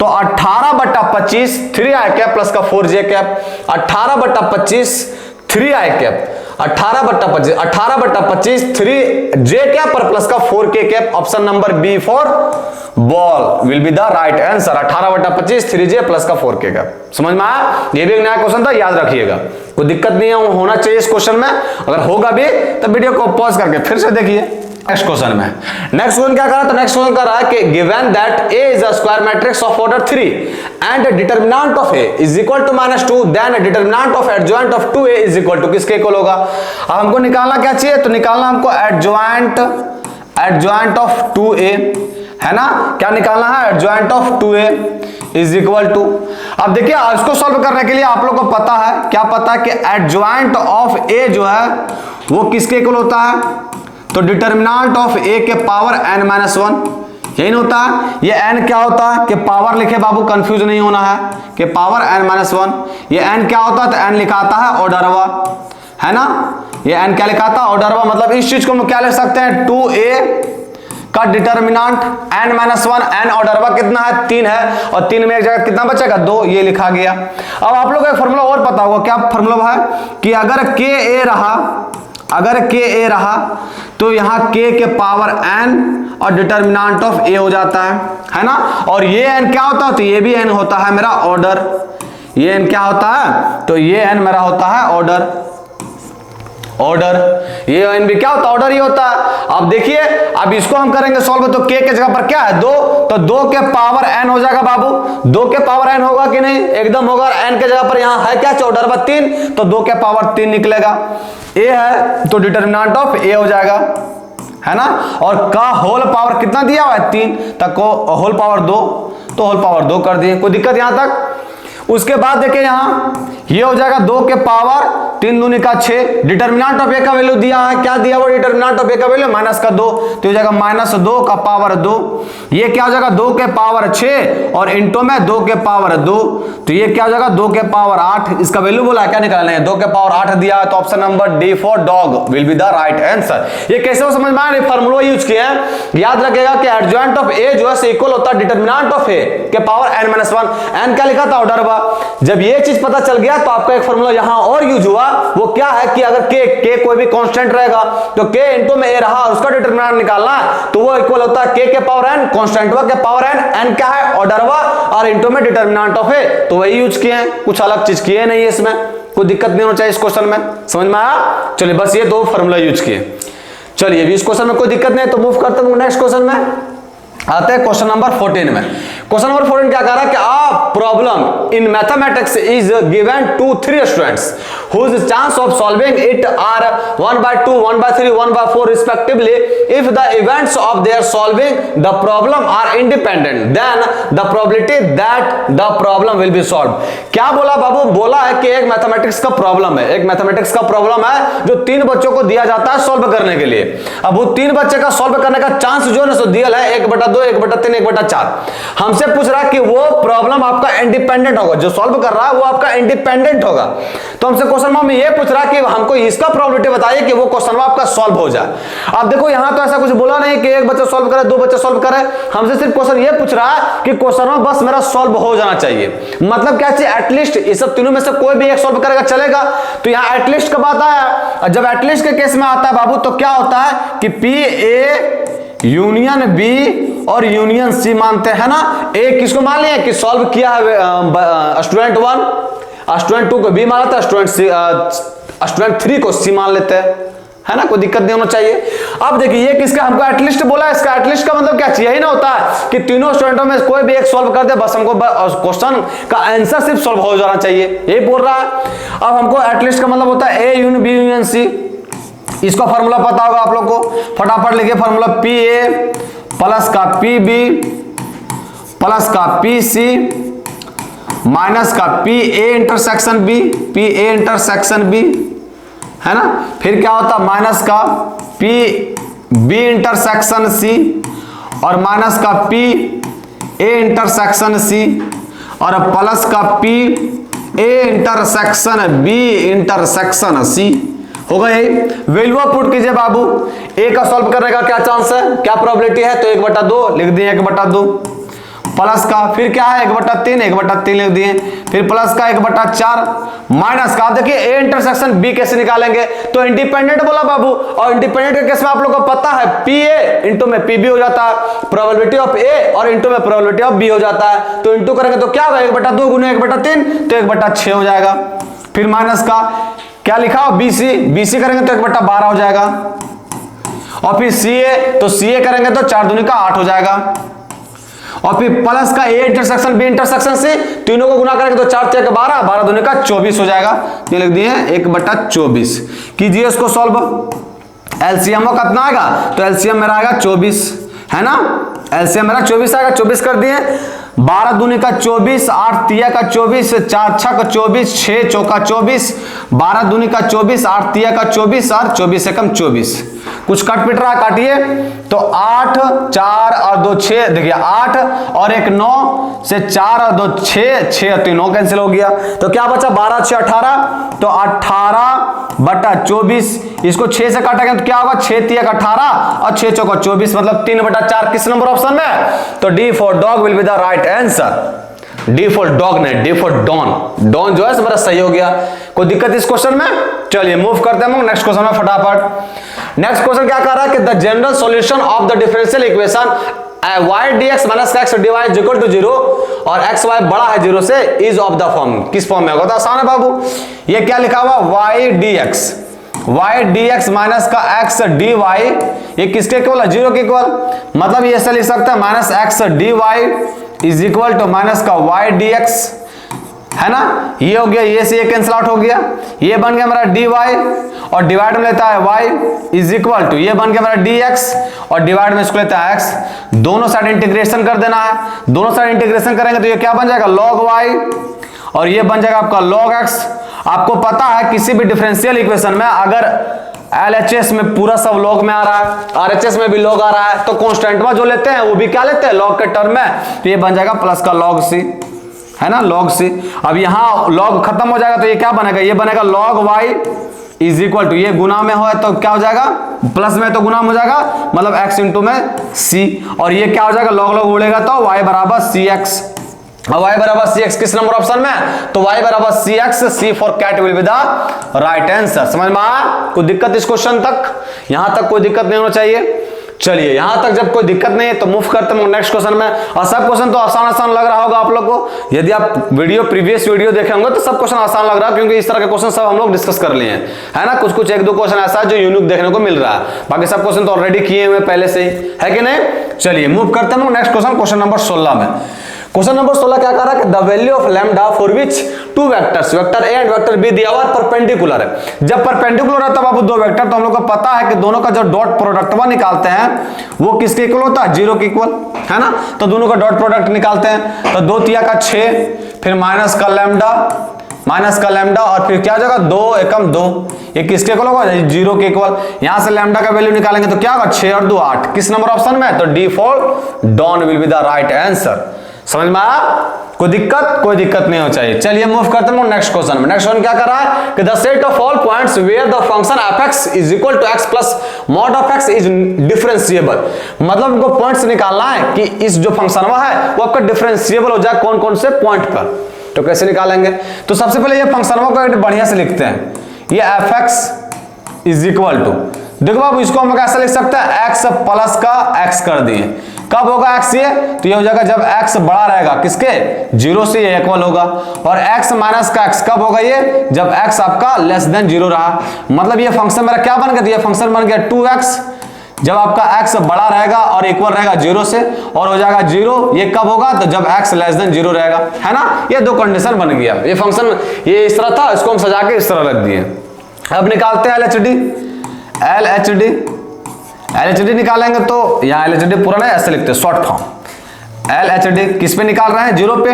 S1: तो 18/25 3 i कैप प्लस का 4 j cap, 18/25 3 i cap 18/25 3 j cap और प्लस का 4 k cap, option number B for ball will be the right answer, 18/25 3 j plus का 4 k कैप। समझ में आया? ये भी एक नया क्वेश्चन था, याद रखिएगा, कोई दिक्कत नहीं है होना चाहिए इस क्वेश्चन में, अगर होगा भी तो वीडियो को पॉज करके फिर से देखिए। नेक्स्ट क्वेश्चन में नेक्स्ट क्वेश्चन क्या कर रहा है, तो नेक्स्ट क्वेश्चन कर रहा है कि given that A is a square matrix of order 3 and determinant of A is equal to -2, then determinant of adjoint of 2A is equal to किसके इक्वल होगा। अब हमको निकालना क्या चाहिए, तो निकालना हमको एडजॉइंट ऑफ 2A, है ना, क्या निकालना है adjoint of 2A is equal to. अब देखिए इसको सॉल्व करने के लिए आप लोग को पता है, क्या पता है कि एडजॉइंट ऑफ A जो है वो किसके इक्वल होता है, तो डिटरमिनेंट ऑफ A के पावर n-1, यही नहीं होता है, ये n क्या होता है कि पावर लिखे बाबू, कंफ्यूज नहीं होना है कि पावर n-1, ये n क्या होता है तो n लिखाता है ऑर्डरवा, है ना, ये n क्या लिखाता है ऑर्डरवा, मतलब इस चीज को हम क्या लिख सकते हैं 2A का डिटरमिनेंट n-1, n ऑर्डरवा कितना है 3 है, और 3 में एक जगह कितना बचेगा 2, ये लिखा गया। अब आप लोग को एक फॉर्मूला और पता होगा, क्या फॉर्मूला है कि अगर k a रहा तो यहाँ k के पावर n और डिटरमिनेंट ऑफ a हो जाता है ना, और ये n क्या होता है तो ये भी n होता है मेरा ऑर्डर, ये n क्या होता है तो ये n मेरा होता है ऑर्डर, ये n भी क्या होता है ऑर्डर ही होता है। अब देखिए अब इसको हम करेंगे सॉल्व, तो k के जगह पर क्या है 2, तो 2 के पावर n हो जाएगा बाबू, 2 के पावर n होगा कि नहीं, एकदम होगा, n के जगह पर यहाँ है क्या ऑर्डर 3, तो 2 के पावर 3 निकलेगा, a है तो डिटरमिनेंट ऑफ a हो जाएगा, है ना, और का होल पावर कितना दिया हुआ है 3, तक को होल पावर 2, तो होल पावर 2 कर दिए, कोई दिक्कत यहां तक। उसके बाद देखिए यहां ये हो जाएगा 2 के पावर 3 दूनी का 6, डिटरमिनेंट ऑफ a का वैल्यू दिया है, क्या दिया हुआ डिटरमिनेंट ऑफ a का वैल्यू -2, तो हो जाएगा -2 का पावर 2, ये क्या हो जाएगा 2 के पावर 6 और इंटू में 2 के पावर 2, तो ये क्या हो जाएगा 2 के पावर 8, इसका वैल्यू बोला क्या निकालना है 2 के पावर 8 दिया है, तो option number D for dog will be the right answer. ये कैसे हो समझ में आया, फार्मूला यूज किए हैं, याद रखेगा कि एडजॉइंट ऑफ a जो है इक्वल होता है डिटरमिनेंट ऑफ a के पावर n-1, n क्या लिखा था ऑर्डर बा। जब ये चीज पता चल गया तो आपका एक फॉर्मूला यहां और यूज हुआ, वो क्या है कि अगर k कोई भी कांस्टेंट रहेगा तो k इंटू में a रहा और उसका डिटरमिनेंट निकालना है, तो वो इक्वल होता है k के पावर n कांस्टेंटवा के पावर n क्या है ऑर्डरवा और इंटू में डिटरमिनेंट ऑफ a, तो वही यूज किए हैं, कुछ अलग चीज किए नहीं है, इसमें कोई दिक्कत नहीं होना चाहिए इस क्वेश्चन में, समझ में आया। चलिए बस ये 2 फॉर्मूला यूज किए, चलिए इस क्वेश्चन में कोई दिक्कत नहीं, तो मूव करते हैं नेक्स्ट क्वेश्चन में। आते हैं क्वेश्चन नंबर 14 में। क्वेश्चन नंबर 14 क्या कह रहा है कि a problem in mathematics is given to 3 students whose chance of solving it are 1/2, 1/3, 1/4 respectively. If the events of their solving the problem are independent, then the probability that the problem will be solved. क्या बोला बाबू? बोला है कि एक mathematics का problem है, एक mathematics का प्रॉब्लम है जो 3 बच्चों को दिया जाता है सॉल्व करने के लिए। अब वो 3 बच्चे का सॉल्व करने का चांस जो है दिया है 1/2, 1/3, 1/4। हमसे पूछ रहा है कि वो प्रॉब्लम आपका इंडिपेंडेंट होगा, जो सॉल्व कर रहा है वो आपका इंडिपेंडेंट होगा। तो हमसे क्वेश्चन में ये पूछ रहा है कि हमको इसका प्रोबेबिलिटी बताइए कि वो क्वेश्चन आपका सॉल्व हो जाए। अब देखो यहां तो ऐसा कुछ बोला नहीं कि एक बच्चा सॉल्व करे, 2 बच्चे सॉल्व करे। हमसे सिर्फ क्वेश्चन ये पूछ रहा है कि क्वेश्चन में बस मेरा सॉल्व हो जाना चाहिए। मतलब क्या चाहिए? एटलीस्ट इस सब तीनों में से कोई भी एक सॉल्व करेगा चलेगा। तो यहां एटलीस्ट कब आता है? जब एटलीस्ट के केस में आता है बाबू तो क्या होता है कि पी ए यूनियन बी और यूनियन सी मानते हैं ना। ए किसको मान लिया कि सॉल्व किया है स्टूडेंट 1, स्टूडेंट 2 को बी मान लेता है, स्टूडेंट 3 को सी मान लेते हैं, है ना। कोई दिक्कत नहीं होना चाहिए। अब देखिए ये किसका हमको एटलीस्ट बोला है, इसका एटलीस्ट का मतलब क्या चाहिए? यही ना होता है कि तीनों स्टूडेंटों में कोई भी एक सॉल्व कर दे, बस हमको क्वेश्चन का आंसर सिर्फ सॉल्व हो जाना चाहिए, यही बोल रहा है। अब हमको एटलीस्ट का मतलब होता है A union B union C. इसका फॉर्मूला पता होगा आप लोग को, फटाफट लिखिए फॉर्मूला पी ए प्लस का पी बी प्लस का पी सी माइनस का P A intersection B, P A intersection B, है ना। फिर क्या होता है माइनस का पी बी इंटरसेक्शन सी और माइनस का पी ए इंटरसेक्शन सी और प्लस का P A intersection B intersection C. होगा यही। वैल्यू पुट कीजिए बाबू। ए का सॉल्व करने का क्या चांस है, क्या प्रोबेबिलिटी है? तो 1/2 लिख दिए, 1/2 प्लस का फिर क्या है 1/3, 1/3 लिख दिए, फिर प्लस का 1/4 माइनस का। देखिए ए इंटरसेक्शन बी कैसे निकालेंगे? तो इंडिपेंडेंट बोला बाबू, और इंडिपेंडेंट के केस में आप लोगों को पता है पी ए इंटू में पी बी हो जाता है, प्रोबेबिलिटी ऑफ ए और इंटू में प्रोबेबिलिटी ऑफ बी हो जाता है। तो इंटू करेंगे तो क्या होगा 1/2 गुने 1/3 तो 1/6 हो जाएगा। फिर माइनस का क्या लिखा हो बीसी, बीसी करेंगे तो 1/12 हो जाएगा। और फिर सी ए, तो सी ए करेंगे तो 4 दूनी का 8 हो जाएगा। और फिर प्लस का ए इंटरसेक्शन बी इंटरसेक्शन से तीनों को गुना करेंगे तो 4 × 12, 12 दूनी का 24 हो जाएगा। ये लिख दिए 1/24। कीजिए इसको सॉल्व। एलसीएम कितना आएगा? तो एलसीएम मेरा आएगा 24, है ना। एलसीएम मेरा 24 आएगा, 24 कर दिए। 12 दूनी का 24, 8 तिया का 24, 4 6 का 24, 6 चौका 24, 12 दूनी का 24, 8 तिया का 24 और 24 एकम 24। कुछ कट पिट रहा, काटिए। तो 8 4 और 2 6, देखिए 8 और 1 9 से 4 और 2 6, 6 और 3 9 कैंसिल हो गया। तो क्या बचा 12 6 18, तो 18/24। इसको 6 से काटेंगे तो क्या होगा 6 तिया का 18 और 6 चौका 24, मतलब 3/4 किस नंबर ऑप्शन में? तो D for dog will be the right answer. D for dog नहीं, डी फॉर डॉन। डॉन जो है मेरा सही हो गया। कोई दिक्कत इस क्वेश्चन में? चलिए मूव करते हैं नेक्स्ट क्वेश्चन में फटाफट। नेक्स्ट क्वेश्चन क्या कर रहा है कि the general solution of the differential equation y dx minus x dy is equal to 0 और x y बड़ा है 0 से इज ऑफ द फॉर्म। किस फॉर्म में होगा? तो आसान है बाबू। ये क्या लिखा हुआ y dx माइनस का x dy, ये किसके इक्वल है? 0 के इक्वल। मतलब ये ऐसा लिख सकते हैं minus x dy is equal to minus का y dx, है ना। ये हो गया, ये से ये कैंसिल आउट हो गया, ये बन गया मेरा dy और डिवाइड में लेता है y इज इक्वल टू, ये बन गया मेरा dx और डिवाइड में इसको लेता है x। दोनों साइड इंटीग्रेशन कर देना है। दोनों साइड इंटीग्रेशन करेंगे तो ये क्या बन जाएगा log y और ये बन जाएगा आपका log x। आपको पता है किसी भी डिफरेंशियल इक्वेशन में अगर LHS में पूरा सब लॉग में आ रहा है, RHS में भी लॉग आ रहा है, तो कांस्टेंट में जो लेते हैं वो भी क्या लेते हैं? लॉग के टर्म में। तो ये बन जाएगा प्लस का log c, है ना, log c। अब यहाँ log खत्म हो जाएगा तो ये क्या बनेगा? ये बनेगा log y is equal to, ये गुना में हो तो क्या हो जाएगा? प्लस में तो गुना हो जाएगा, मतलब x इंटू में c, और ये क्या हो जाएगा? log log उड़ेगा तो y बराबर cx। अब y बराबर cx किस नंबर ऑप्शन में? तो y बराबर cx, c for cat will be the right answer. समझ में आया? कोई दिक्कत इस क्वेश्चन तक? यहां तक कोई दिक्कत नहीं होना चाहिए। चलिए यहां तक जब कोई दिक्कत नहीं है तो मूव करते हैं नेक्स्ट क्वेश्चन में। और सब क्वेश्चन तो आसान आसान लग रहा होगा आप लोग को। यदि आप प्रीवियस वीडियो देखे होंगे तो सब क्वेश्चन आसान लग रहा है, क्योंकि इस तरह के क्वेश्चन सब हम लोग डिस्कस कर लिए हैं, है ना। कुछ एक दो क्वेश्चन ऐसा है जो यूनिक देखने को मिल रहा है, बाकी सब क्वेश्चन तो ऑलरेडी किए हुए पहले से ही, है कि नहीं। चलिए मूव करते हैं नेक्स्ट क्वेश्चन, क्वेश्चन नंबर 16 में। क्वेश्चन नंबर 16 क्या कर रहा है कि the value of lambda for which two vectors, vector A and vector B दिया हुआ है, परपेंडिकुलर है। जब परपेंडिकुलर है तब आप दो वेक्टर, तो हम लोग को पता है कि दोनों का जो डॉट प्रोडक्ट निकालते हैं वो किसके इक्वल होता है, 0 के इक्वल, है ना। तो दोनों का डॉट प्रोडक्ट निकालते हैं, तो 2 तिया का 6, फिर माइनस का लैम्डा और फिर क्या जाएगा 2 एकम 2, ये किसके इक्वल होगा, 0 के इक्वल। यहां से लैम्डा का वैल्यू निकालेंगे तो क्या होगा, 6 और 2 8। किस नंबर ऑप्शन में है, तो D for Don will be the right answer. समझ में आया, कोई दिक्कत नहीं हो चाहिए। चलिए मूव करते हैं नेक्स्ट क्वेश्चन में। नेक्स्ट क्वेश्चन क्या कर रहा है कि the set of all points where the function fx is equal to x plus mod of x is differentiable. मतलब हमको पॉइंट्स निकालना है कि इस जो फंक्शन है वो आपका डिफरेंशिएबल हो जाए कौन कौन से पॉइंट पर। तो कैसे निकालेंगे, तो सबसे पहले ये फंक्शन को एक बढ़िया से लिखते हैं, ये fx इज इक्वल टू, देखो बाबू इसको हम कैसे लिख सकते हैं, x प्लस का x कर दिए। कब होगा x ये, तो ये हो जाएगा जब x बड़ा रहेगा किसके, 0 से, ये इक्वल होगा। और x माइनस का x कब होगा ये, जब x आपका लेस देन 0 रहा। मतलब ये फंक्शन मेरा क्या बन गया, तो ये फंक्शन बन गया 2x जब आपका x बड़ा रहेगा और इक्वल रहेगा 0 से, और हो जाएगा 0, ये कब होगा, तो जब x लेस देन 0 रहेगा, है ना। ये दो कंडीशन बन गया। ये फंक्शन ये इस तरह था, इसको हम सजा के इस तरह रख दिए। अब निकालते हैं LHD निकालेंगे, तो यहाँ LHD पूरा नहीं ऐसे लिखते शॉर्ट फॉर्म। LHD किस पे निकाल रहे हैं, 0 पे,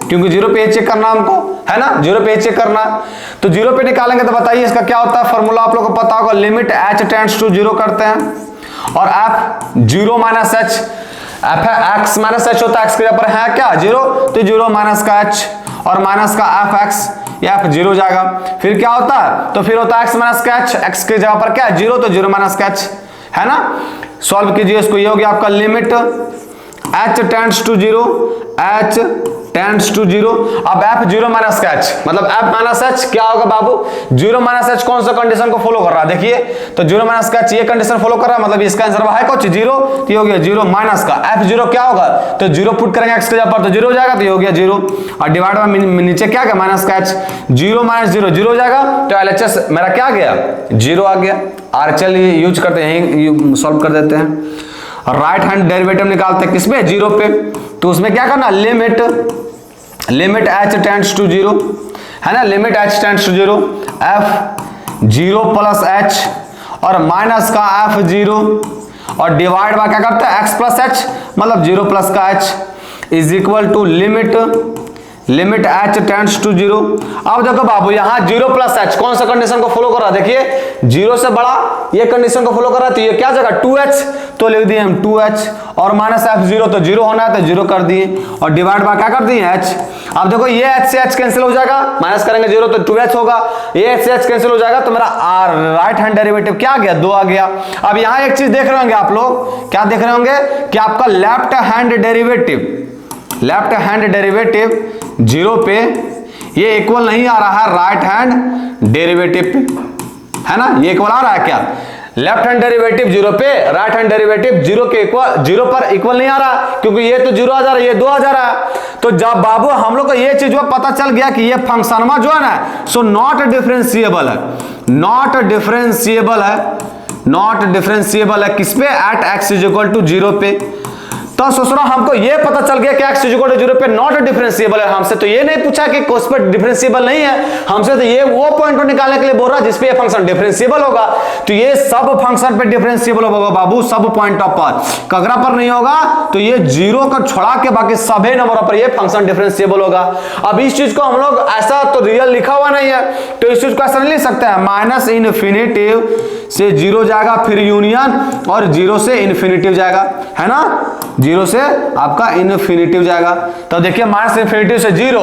S1: क्योंकि 0 पे चेक करना हमको, है ना, 0 पे चेक करना। तो 0 पे निकालेंगे तो बताइए इसका क्या होता है, फॉर्मूला आप लोगों को पता होगा, लिमिट h टेंड्स टू 0 करते हैं और f 0 minus h, x minus h होता है, x के जगह पर है क्या 0, तो 0 माइनस का h और माइनस का fx, या f 0 जाएगा। फिर क्या होता है, तो फिर होता है x माइनस का h, x के जगह पर क्या है 0, तो 0 माइनस का h, है ना। सॉल्व कीजिए इसको, ये हो गया आपका limit h tends to 0, h tends to 0। अब f 0 माइनस का h, मतलब f माइनस h क्या होगा बाबू, 0 माइनस h कौन सा कंडीशन को फॉलो कर रहा है, देखिए तो 0 माइनस का h ये कंडीशन फॉलो कर रहा है, मतलब इसका आंसर है कुछ 0, तो ये हो गया 0 माइनस का f 0 क्या होगा, तो 0 पुट करेंगे x के जगह पर, तो 0 हो जाएगा, तो ये हो गया 0 और डिवाइड में नीचे क्या गया माइनस का h, 0 माइनस 0 0 हो जाएगा, तो LHS मेरा क्या गया 0 आ गया। RHL यूज करते हैं, यही सॉल्व कर देते हैं। राइट हैंड डेरिवेटिव निकालते हैं किसमें, 0 पे, तो उसमें क्या करना, लिमिट h टेंड्स टू 0, है ना, limit h tends to 0, f 0 plus h और माइनस का f 0 और डिवाइड बाय क्या करते हैं x प्लस h, मतलब 0 प्लस का h is equal to limit h tends to 0। अब देखो बाबू यहाँ 0 प्लस h कौन सा कंडीशन को फॉलो कर रहा है, देखिए 0 से बड़ा ये कंडीशन को फॉलो कर रहा है, तो ये क्या जगह 2h, तो लिख दिए हम 2h और माइनस f 0, तो 0 होना है तो 0 कर दिए और डिवाइड बाय क्या कर दिए h। अब देखो ये h से h कैंसिल हो जाएगा, माइनस करेंगे 0 तो 2h होगा, ये h से h कैंसिल हो जाएगा, तो मेरा राइट हैंड डेरिवेटिव क्या आ गया 2 आ गया। अब यहाँ एक चीज देख रहे होंगे आप लोग, क्या देख रहे होंगे कि आपका लेफ्ट हैंड डेरिवेटिव 0 पे ये इक्वल नहीं आ रहा है राइट हैंड डेरिवेटिव पे, है ना, ये इक्वल आ रहा है क्या, लेफ्ट हैंड डेरिवेटिव 0 पे, राइट हैंड डेरिवेटिव 0 पर इक्वल नहीं आ रहा, क्योंकि ये तो 0 आ जा रहा है, ये 2 आ जा रहा है। तो जब बाबू हम लोग को ये चीज पता चल गया कि ये फंक्शन जो है ना, सो नॉट डिफरेंशिएबल है किस पे, at x is equal to 0 पे। तो सोचना हमको ये पता चल गया कि x इज इक्वल टू 0 पे नॉट डिफरेंशिएबल है, हमसे तो ये नहीं पूछा कि कोस पे डिफरेंशिएबल नहीं है, हमसे तो ये वो पॉइंट को निकालने के लिए बोल रहा है जिसपे ये फंक्शन डिफरेंशिएबल होगा। तो ये सब फंक्शन पे डिफरेंशिएबल होगा बाबू, सब पॉइंट पर, कगरा पर नहीं होगा, तो ये 0 को छोड़ा के बाकी सभी नंबरों पर ये फंक्शन डिफरेंशिएबल होगा। अब इस चीज को हम लोग ऐसा तो रियल लिखा हुआ नहीं है, तो इस चीज को ऐसा नहीं लिख सकते हैं, माइनस इनफिनिटिव से 0 जाएगा, फिर यूनियन और 0 से इन्फिनिटिव जाएगा, है ना, 0 से आपका इन्फिनिटिव जाएगा। तो देखिए माइनस इन्फिनिटिव से 0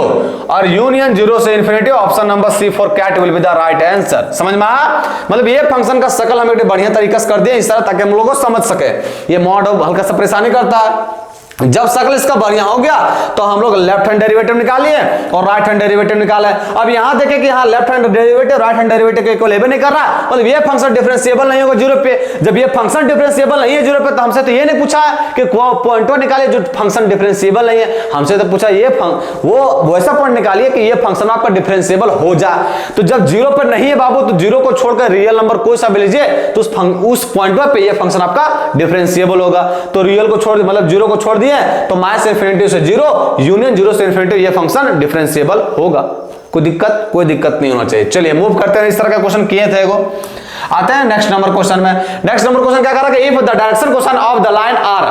S1: और यूनियन 0 से infinitive, option number C for cat will be the right answer. समझ में आया, मतलब ये फंक्शन का शकल हम एक बढ़िया तरीके से कर दिया इस तरह, ताकि हम लोगों को समझ सके। ये मॉड हल्का सा परेशानी करता है, जब शकल इसका बढ़िया हो गया तो हम लोग लेफ्ट हैंड डेरिवेटिव निकालिए और राइट हैंड डेरिवेटिव निकाले। अब यहां देखें कि यहां left hand derivative right hand derivative के इक्वल नहीं कर रहा, मतलब ये फंक्शन डिफरेंशिएबल नहीं होगा 0 पे। जब ये फंक्शन डिफरेंशिएबल नहीं है 0 पे, तो हमसे तो ये नहीं पूछा कि पॉइंट निकालिए जो फंक्शन डिफरेंशिएबल नहीं है, हमसे तो पूछा ये वो वैसा पॉइंट निकालिए कि ये फंक्शन आपका डिफरेंशिएबल हो जाए। तो जब 0 पर नहीं है बाबू, तो 0 को छोड़कर रियल नंबर कोई सा भी लीजिए, तो उस पॉइंट पे ये फंक्शन आपका डिफरेंशिएबल होगा। तो रियल को छोड़, मतलब 0 को छोड़ नहीं है तो माइनस इन्फिनिटी से 0 यूनियन 0 से इन्फिनिटी ये फंक्शन डिफरेंशिएबल होगा। कोई दिक्कत नहीं होना चाहिए। चलिए मूव करते हैं। इस तरह का क्वेश्चन किए थे एगो। आते हैं नेक्स्ट नंबर क्वेश्चन में। नेक्स्ट नंबर क्वेश्चन क्या कर रहा है, if the direction cosine of the line are.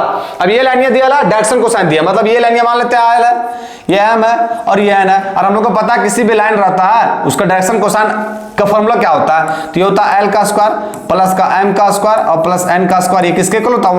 S1: अब ये लाइन दिया है, डायरेक्शन कोसाइन दिया, मतलब ये लाइन मान लेते हैं आर है, ये एम है और ये एन है। और हम लोग को पता है किसी भी लाइन रहता है उसका डायरेक्शन कोसाइन का फॉर्मूला क्या होता है, तो ये होता है एल का स्क्वायर प्लस का एम का स्क्वायर और प्लस एन का स्क्वायर। ये किसके इक्वल होता है,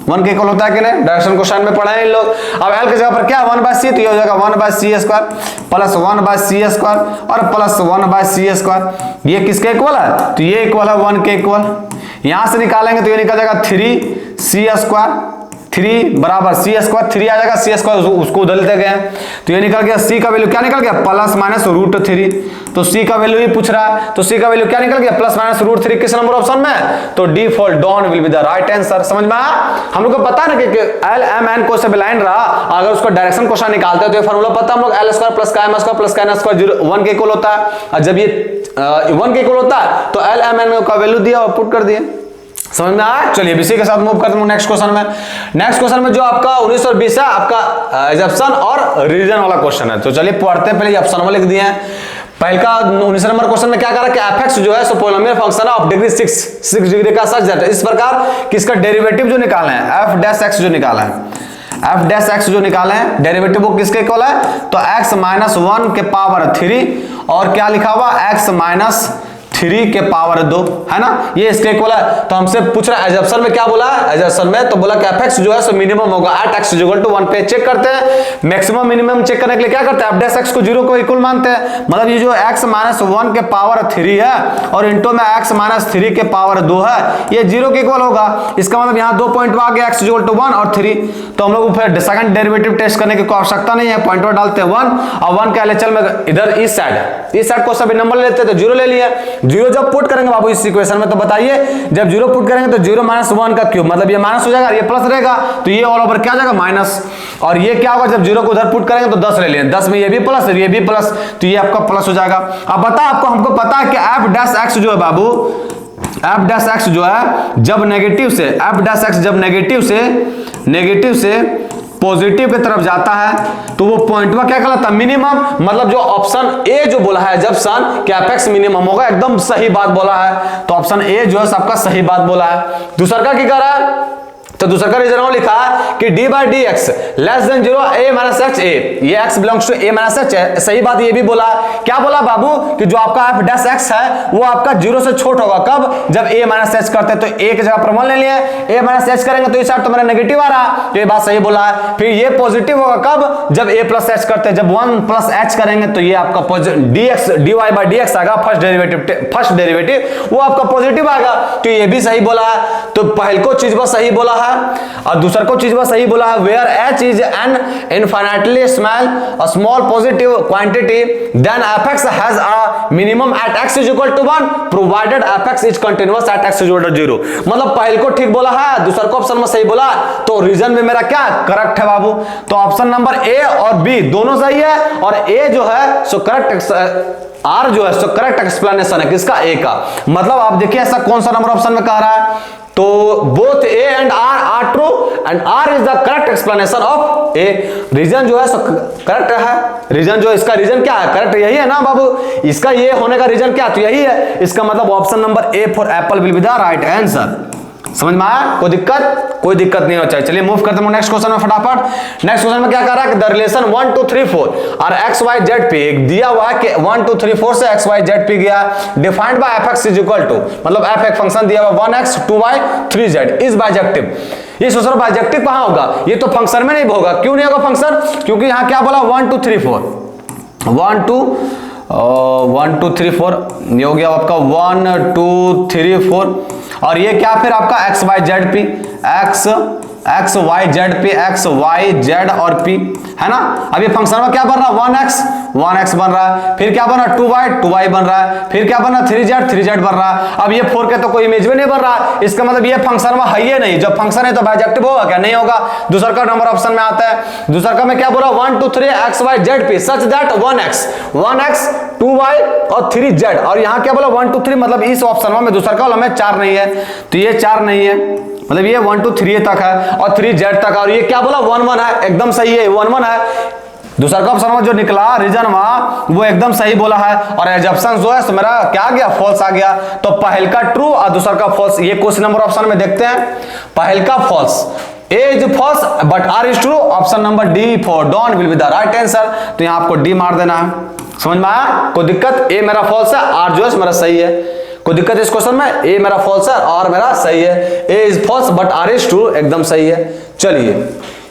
S1: 1 के इक्वल होता है कि नहीं, डायरेक्शन क्वेश्चन में पढ़ा है इन लोग। अब एल की जगह पर क्या 1/c, तो ये हो जाएगा 1/c square plus 1/c square और प्लस 1/c स्क्वायर। ये किसके इक्वल है, तो ये इक्वल है 1 के इक्वल। यहां से निकालेंगे तो ये निकल जाएगा 3c स्क्वायर, 3 बराबर c स्क्वायर, 3 आ जाएगा, c स्क्वायर उसको उधर लेते गए, तो ये निकल गया c का वैल्यू क्या निकल गया, प्लस माइनस √3। तो c का वैल्यू ही पूछ रहा है, तो c का वैल्यू क्या निकल गया, प्लस माइनस √3। किस नंबर ऑप्शन में, तो D for Don will be the right answer. समझ में आया। हम लोग को पता है ना कि एल एम एन कोई सा भी लाइन रहा, अगर उसका डायरेक्शन क्वेश्चन निकालते हैं तो ये फार्मूला पता हम लोग, एल स्क्वायर प्लस का एम स्क्वायर प्लस का एन स्क्वायर 1 के इक्वल होता है। और जब ये 1 के इक्वल होता है तो एल एम एन का वैल्यू दिया और पुट कर दिए। समझ में आया। चलिए इसी के साथ मूव करते हैं नेक्स्ट क्वेश्चन में। नेक्स्ट क्वेश्चन में जो आपका 19 और 20 है, आपका एजप्शन और रीजन वाला क्वेश्चन है। तो चलिए पढ़ते हैं, पहले ऑप्शन में लिख दिए हैं। पहले का 19 नंबर क्वेश्चन में क्या करा कि एफ जो है सो polynomial function of degree 6 degree का सच दैट, इस प्रकार किसका डेरिवेटिव जो निकाले हैं, एफ डैश एक्स जो निकाला है, एफ डैश एक्स जो निकाले हैं डेरिवेटिव वो किसके इक्वल है, तो x माइनस 1 के पावर 3 और क्या लिखा हुआ x माइनस 3 के पावर 2 है ना, ये इसके इक्वल है। तो हमसे पूछ रहा है एजप्शन में क्या बोला है, एजप्शन में तो बोला कि एफ जो है सो मिनिमम होगा एट एक्स इक्वल टू 1 पे। चेक करते हैं मैक्सिमम मिनिमम चेक करने के लिए क्या करते हैं, एफ डैश एक्स को 0 को इक्वल मानते हैं, मतलब ये जो x माइनस 1 के पावर 3 है और इंटू में x माइनस 3 के पावर 2 है, ये 0 के इक्वल होगा। इसका मतलब यहाँ 2 पॉइंट आ गया, x इक्वल टू 1 और 3। तो हम लोग फिर सेकंड डेरिवेटिव टेस्ट करने की कोई आवश्यकता नहीं है, पॉइंट डालते हैं 1 और 1 के एलएचएल में इधर इस साइड को सभी नंबर लेते हैं, तो 0 ले लिए। 0 जब पुट करेंगे बाबू इस इक्वेशन में, तो बताइए जब 0 पुट करेंगे तो 0 माइनस 1 का क्यूब, मतलब ये माइनस हो जाएगा, ये प्लस रहेगा, तो ये ऑल ओवर क्या जाएगा माइनस। और ये क्या होगा जब 0 को उधर पुट करेंगे तो 10 ले लिए, 10 में ये भी प्लस ये भी प्लस, तो ये आपका प्लस हो जाएगा। अब बता आपको, हमको पता है कि एफ डैश एक्स जो है बाबू, एफ डैश एक्स जो है जब नेगेटिव से, एफ डैश एक्स जब नेगेटिव से पॉजिटिव की तरफ जाता है तो वो पॉइंट क्या कहलाता है, मिनिमम। मतलब जो ऑप्शन ए जो बोला है जब सन कि एफ एक्स मिनिमम होगा, एकदम सही बात बोला है। तो ऑप्शन ए जो है सबका सही बात बोला है। दूसरा का क्या कर रहा है, तो दूसरा का रीजन लिखा है कि D by D X less than 0 A minus H A, ये X belongs to A minus H है। सही बात ये भी बोला, क्या बोला बाबू कि जो आपका एफ डैश एक्स है वो आपका 0 से छोटा होगा, कब, जब ए माइनस एच करते हैं। तो ए की जगह पर 1 ले लिए, ए माइनस एच करेंगे तो इस साइड तो मेरा नेगेटिव आ रहा, तो ये बात सही बोला है। फिर ये पॉजिटिव होगा कब, जब ए प्लस एच करते हैं, जब 1 प्लस एच करेंगे तो ये आपका D X D Y by D X आएगा, फर्स्ट डेरिवेटिव वो आपका पॉजिटिव आएगा, तो ये भी सही बोला है। तो पहले को चीज बस सही बोला है और दूसरा को चीज बस सही बोला है, where h is an infinitely small positive quantity then fx has a minimum at x is equal to 1 provided fx is continuous at x is equal to 0। मतलब पहले को ठीक बोला है, दूसरा को ऑप्शन में सही बोला, तो रीजन में मेरा क्या करेक्ट है बाबू। तो ऑप्शन नंबर ए और बी दोनों सही है, और ए जो है सो करेक्ट, आर जो है सो करेक्ट एक्सप्लेनेशन है किसका, ए का। मतलब आप देखिए ऐसा कौन सा नंबर ऑप्शन में कह रहा है, तो both A and R are true and R is the correct explanation of A. Reason जो है सो करेक्ट है, रीजन जो इसका रीजन क्या है, करेक्ट यही है ना बाबू, इसका ये होने का रीजन क्या, तो यही है। इसका मतलब option number A for Apple will be the right answer. समझ में आया, कोई दिक्कत नहीं होना चाहिए। चलिए मूव करते हैं नेक्स्ट क्वेश्चन में फटाफट। नेक्स्ट क्वेश्चन में क्या कह रहा है कि द रिलेशन 1 2 3 4 और एक्स वाई जेड पी दिया हुआ है कि 1 2 3 4 से एक्स वाई जेड पी गया, defined by F X is equal to, मतलब एफ एक फंक्शन दिया हुआ 1x 2y 3z is bijective. ये सोच रहा बाइजेक्टिव कहां होगा, ये तो फंक्शन में नहीं होगा। क्यों नहीं होगा फंक्शन, क्योंकि यहां क्या बोला 1 2 3 4 1 2 3 4 ये हो गया आपका 1 2 3 4 और ये क्या फिर आपका X Y Z P, X Y Z P, X Y Z और पी है ना। अब ये फंक्शन में क्या बन रहा है 1x बन रहा है, फिर क्या बन रहा है 2y बन रहा है, फिर क्या बन रहा है 3z बन रहा है। अब ये 4 के तो कोई इमेज में नहीं बन रहा, इसका मतलब ये फंक्शन में है ही नहीं। जब फंक्शन है तो बाइजेक्टिव होगा क्या, नहीं होगा। दूसरा का नंबर ऑप्शन में आता है, दूसरा का मैं क्या बोला 1 2 3 X Y Z P such that 1x 2y और 3z, और यहाँ क्या बोला 1 2 3, मतलब इस ऑप्शन में दूसरा का में 4 नहीं है, तो ये 4 नहीं है, मतलब ये 1 2 3 तक है और 3Z तक है, और ये क्या बोला 1 1 है, एकदम सही है, 1 1 है। दूसरा का ऑप्शन जो निकला रीजन वहां वो एकदम सही बोला है, और एजप्शन जो है तो मेरा क्या आ गया, फॉल्स आ गया। तो पहल का ट्रू और दूसरा का फॉल्स। ये क्वेश्चन नंबर ऑप्शन में देखते हैं, पहल का false, A is false but R is true, option number D for Don will be the right answer. तो यहां आपको डी मार देना है, समझ में आया, कोई दिक्कत, ए मेरा फॉल्स है, आर जो है मेरा सही है, कोई दिक्कत इस क्वेश्चन में, ए मेरा फॉल्स है और मेरा सही है, A is false but R is true एकदम सही है। चलिए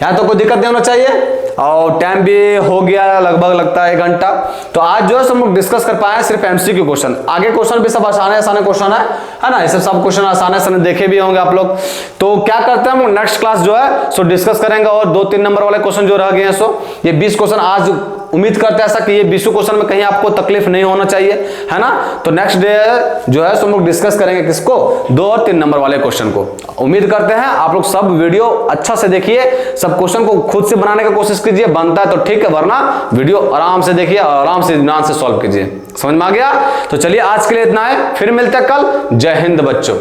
S1: यहां तो कोई दिक्कत नहीं होना चाहिए, और टाइम भी हो गया लगभग, लगता है 1 घंटा। तो आज जो है हम लोग डिस्कस कर पाए सिर्फ एमसीक्यू क्वेश्चन, आगे क्वेश्चन भी सब आसान आसान क्वेश्चन है ना, इसे सब क्वेश्चन आसान है, देखे भी होंगे आप लोग। तो क्या करते हैं हम नेक्स्ट क्लास जो है सो डिस्कस करेंगे, और 2-3 नंबर वाले क्वेश्चन जो रह गए हैं सो ये 20 क्वेश्चन आज उम्मीद करते हैं ऐसा कि ये 20 क्वेश्चन में कहीं आपको तकलीफ नहीं होना चाहिए, है ना। तो नेक्स्ट डे जो है हम लोग डिस्कस करेंगे किसको, 2 और 3 नंबर वाले क्वेश्चन को। उम्मीद करते हैं आप लोग सब वीडियो अच्छा से देखिए, सब क्वेश्चन को खुद से बनाने की कोशिश कीजिए, बनता है तो ठीक है, वरना वीडियो आराम से देखिए और आराम से ध्यान से सॉल्व कीजिए। समझ में आ गया? तो चलिए आज के लिए इतना है, फिर मिलते हैं कल। जय हिंद बच्चों।